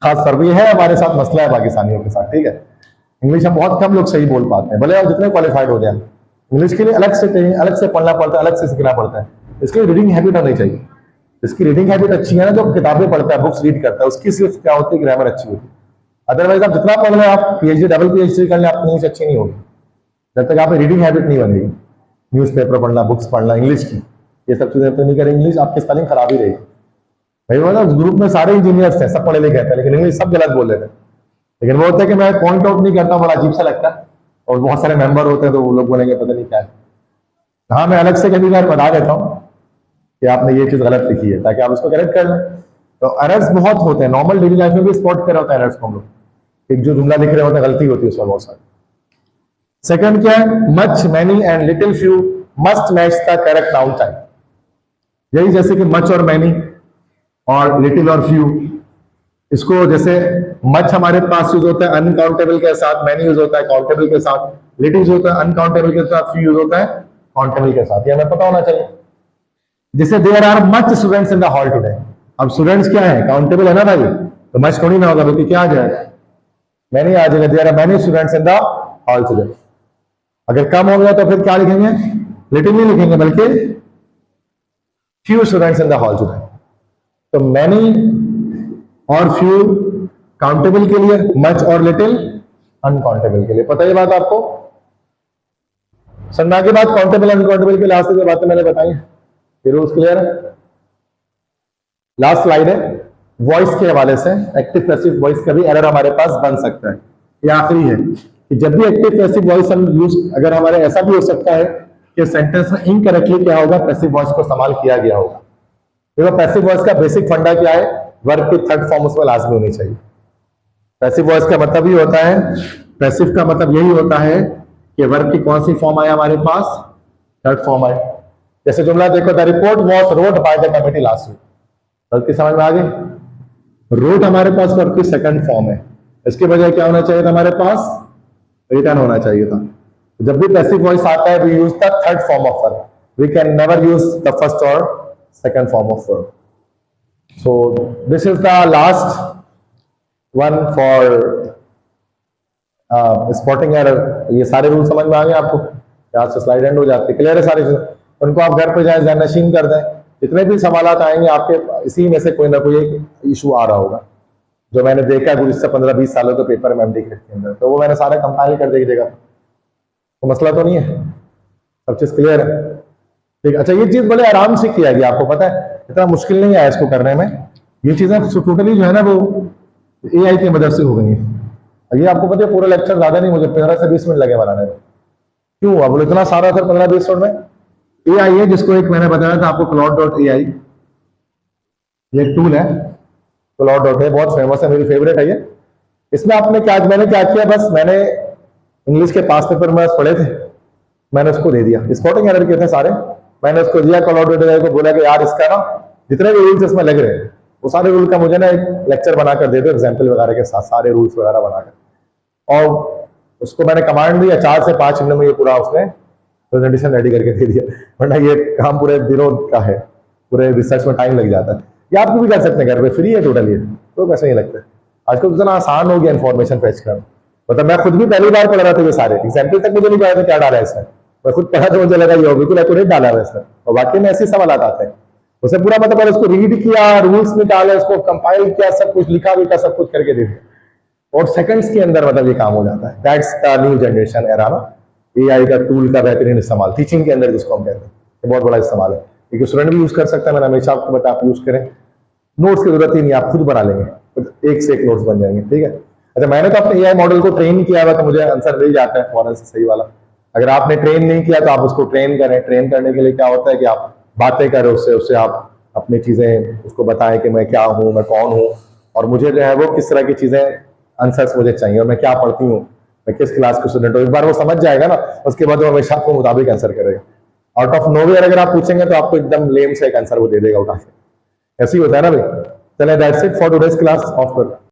[SPEAKER 1] खास कर ये है हमारे साथ मसला है पाकिस्तानियों के साथ, ठीक है। इंग्लिश हम बहुत कम लोग सही बोल पाते हैं, भले आप जितने क्वालिफाइड हो जाए, इंग्लिश के लिए अलग से पढ़ना पड़ता है, अलग से सीखना पड़ता है। इसके लिए रीडिंग हैबिट होनी चाहिए। इसकी रीडिंग हैबिट अच्छी है ना, जो किताबें पढ़ता है, बुक्स रीड करता है, उसकी सिर्फ क्या होती है, ग्रामर अच्छी होती है। अदरवाइज आप जितना पढ़ लें, आप PhD डबल PhD कर लें, आपकी इंग्लिश अच्छी नहीं होगी जब तक आप रीडिंग हैबिट नहीं बनेगी। न्यूज़पेपर पढ़ना, बुक्स पढ़ना, इंग्लिश की ये सब चीजें तो नहीं करेंगे, इंग्लिश आपकी स्पेलिंग खराब ही रहेगी। भाई वो ना ग्रुप में सारे इंजीनियर्स थे, सब पढ़े लिखे थे, लेकिन इंग्लिश सब गलत बोल रहे थे। लेकिन वो होता है कि मैं पॉइंट आउट नहीं करता, बड़ा अजीब सा लगता है, और बहुत सारे मेंबर होते हैं तो वो लोग बोलेंगे पता नहीं क्या है। हाँ, मैं अलग से कभी बार बता देता हूँ कि आपने ये चीज गलत लिखी है, ताकि आप उसको करेक्ट कर लें। तो एरर्स बहुत होते हैं, नॉर्मल डेली लाइफ में भी स्पॉट कर होता है एरर्स को हम लोग, एक जो जुमला लिख रहे होते हैं गलती होती है उसमें बहुत सारी। सेकंड क्या है, much, many and little few must match the correct noun type. यही जैसे कि मच और मैनी और लिटिल और फ्यू, इसको जैसे मच हमारे पास यूज होता है अनकाउंटेबल के साथ, मैनी यूज होता है काउंटेबल के साथ, लिटिल यूज होता है अनकाउंटेबल के साथ, फ्यू यूज होता है काउंटेबल के साथ। ये हमें पता होना चाहिए। जैसे there are much students in the hall today, अब स्टूडेंट्स क्या है, काउंटेबल है ना भाई, तो मच थोड़ी ना होगा, बल्कि क्या आ जाएगा, मैनी आ जाएगा। There are many students in the hall today. अगर कम हो गया तो फिर क्या लिखेंगे, लिटिल नहीं लिखेंगे बल्कि few students in the hall today. तो मैनी और फ्यू काउंटेबल के लिए, मच और लिटिल अनकाउंटेबल के लिए। पता है बात आपको? समझा के बाद काउंटेबल अनकाउंटेबल के लास्ट की बातें मैंने बताई, ये रूल्स क्लियर है। लास्ट स्लाइड है वॉइस के हवाले से, एक्टिव पैसिव वॉइस का भी एरर हमारे पास बन सकता है। ये आखिरी है कि जब भी एक्टिव पैसिव वॉइस हम यूज, अगर हमारे ऐसा भी हो सकता है कि सेंटेंस में इनकरेक्टली क्या होगा, पैसिव वॉइस को इस्तेमाल किया गया होगा। देखो पैसिव वॉइस का बेसिक फंडा क्या है, वर्ब की थर्ड फॉर्म उसमें लाजमी होनी चाहिए। पैसिव वॉइस का मतलब ही होता है, पैसिव का मतलब यही होता है कि वर्ब की कौन सी फॉर्म आए हमारे पास, थर्ड फॉर्म आए। जैसे जुमला देखो, the report was wrote by the committee last week, verb की समझ में आ गई। रोट हमारे पास वर्ब की सेकंड फॉर्म है, इसके बजाय क्या होना चाहिए था हमारे पास, रिटर्न होना चाहिए था। जब भी पैसिव वॉइस आता है we use the third form of verb, we can never use the first और second form of verb. So this is the last one for spotting error. ये सारे रूल समझ में आ गए आपको? यहाँ से स्लाइड एंड हो जाती है, क्लियर है सारी चीजें। उनको आप घर पे जाए जहनशीन कर दें, जितने भी सवाल आएंगे आपके, इसी में से कोई ना कोई एक इशू आ रहा होगा जो मैंने देखा है गुज़श्ता 15-20 सालों के पेपर में एमडी के अंदर, तो वो मैंने सारा कंपाइल कर दीजिएगा, तो मसला तो नहीं है, सब चीज क्लियर है। ठीक, अच्छा ये चीज बड़े आराम से किया गया, आपको पता है इतना मुश्किल नहीं है इसको करने में। ये चीजें टोटली जो है ना वो एआई की मदद से हो गई है। ये आपको पता है पूरा लेक्चर ज्यादा नहीं, मुझे 15 से 20 मिनट लगे बनाने में। क्यों? अब इतना सारा सर 15-20 मिनट में। एआई है जिसको एक मैंने बताया था आपको, Claude.ai, ये एक टूल है Claude.ai, बहुत फेमस है, मेरी फेवरेट है ये। इसमें आपने क्या, मैंने क्या किया, बस मैंने इंग्लिश के पास पेपर में पढ़े थे, मैंने उसको दे दिया, स्पॉटिंग एरर के थे सारे, मैंने उसको दिया Claude.ai को, बोला कि यार इसका ना जितने भी रूल्स इसमें लग रहे हैं वो सारे रूल का मुझे ना एक लेक्चर बनाकर दे दो एग्जाम्पल वगैरह के साथ, सारे रूल्स वगैरह बनाकर। और उसको मैंने कमांड दिया, 4 से 5 मिनट में ये पूरा उसने प्रेजेंटेशन रेडी करके दे दिया। वरना ये काम पूरे दिनों का है, पूरे रिसर्च में टाइम लग जाता है। ये आप भी कर सकते हैं घर पे, फ्री है टोटली, तो पैसे नहीं लगते। आजकल इतना आसान हो गया इन्फॉर्मेशन फेच करना, मतलब मैं खुद भी पहली बार पढ़ रहा था ये सारे एग्जाम्पल तक मुझे नहीं पता था क्या डाला है इसमें, मैं खुद पढ़ा तो मुझे लगा ये बिल्कुल एक्यूरेट डाला है इसमें, और वाकई में ऐसे सवाल आते हैं। उसे पूरा मतलब उसको रीड किया, रूल्स निकाले, उसको कंपाइल किया, सब कुछ लिखा भी था, सब कुछ करके दे दिया, और सेकंड्स के अंदर मतलब ये काम हो जाता है। That's the new generation era ना, एआई का टूल का बेहतरीन इस्तेमाल टीचिंग के अंदर जिसको हम कहते हैं, ये बहुत बड़ा इस्तेमाल है, क्योंकि स्टूडेंट भी यूज कर सकता है। मैंने हमेशा आपको बताया आप यूज करें, नोट्स की जरूरत ही नहीं, आप खुद बना लेंगे, एक से एक नोट्स बन जाएंगे। ठीक है, अच्छा मैंने तो अपने एआई मॉडल को ट्रेन किया हुआ, तो मुझे आंसर मिल जाता है फौरन से सही वाला। अगर आपने ट्रेन नहीं किया तो आप उसको ट्रेन करें। ट्रेन करने के लिए क्या होता है कि आप बातें करें उससे, उससे आप अपनी चीजें उसको बताएं कि मैं क्या हूँ, मैं कौन हूँ, और मुझे जो है वो किस तरह की चीजें आंसर्स मुझे चाहिए, और मैं क्या पढ़ती हूँ, मैं किस क्लास के स्टूडेंट हूँ। एक बार वो समझ जाएगा ना, उसके बाद वो हमेशा आपको मुताबिक आंसर करेगा। आउट ऑफ नोवेयर अगर आप पूछेंगे तो आपको एकदम लेम से एक आंसर वो दे देगा उठा के, ऐसे ही होता है ना भाई। चले, that's it for today's class of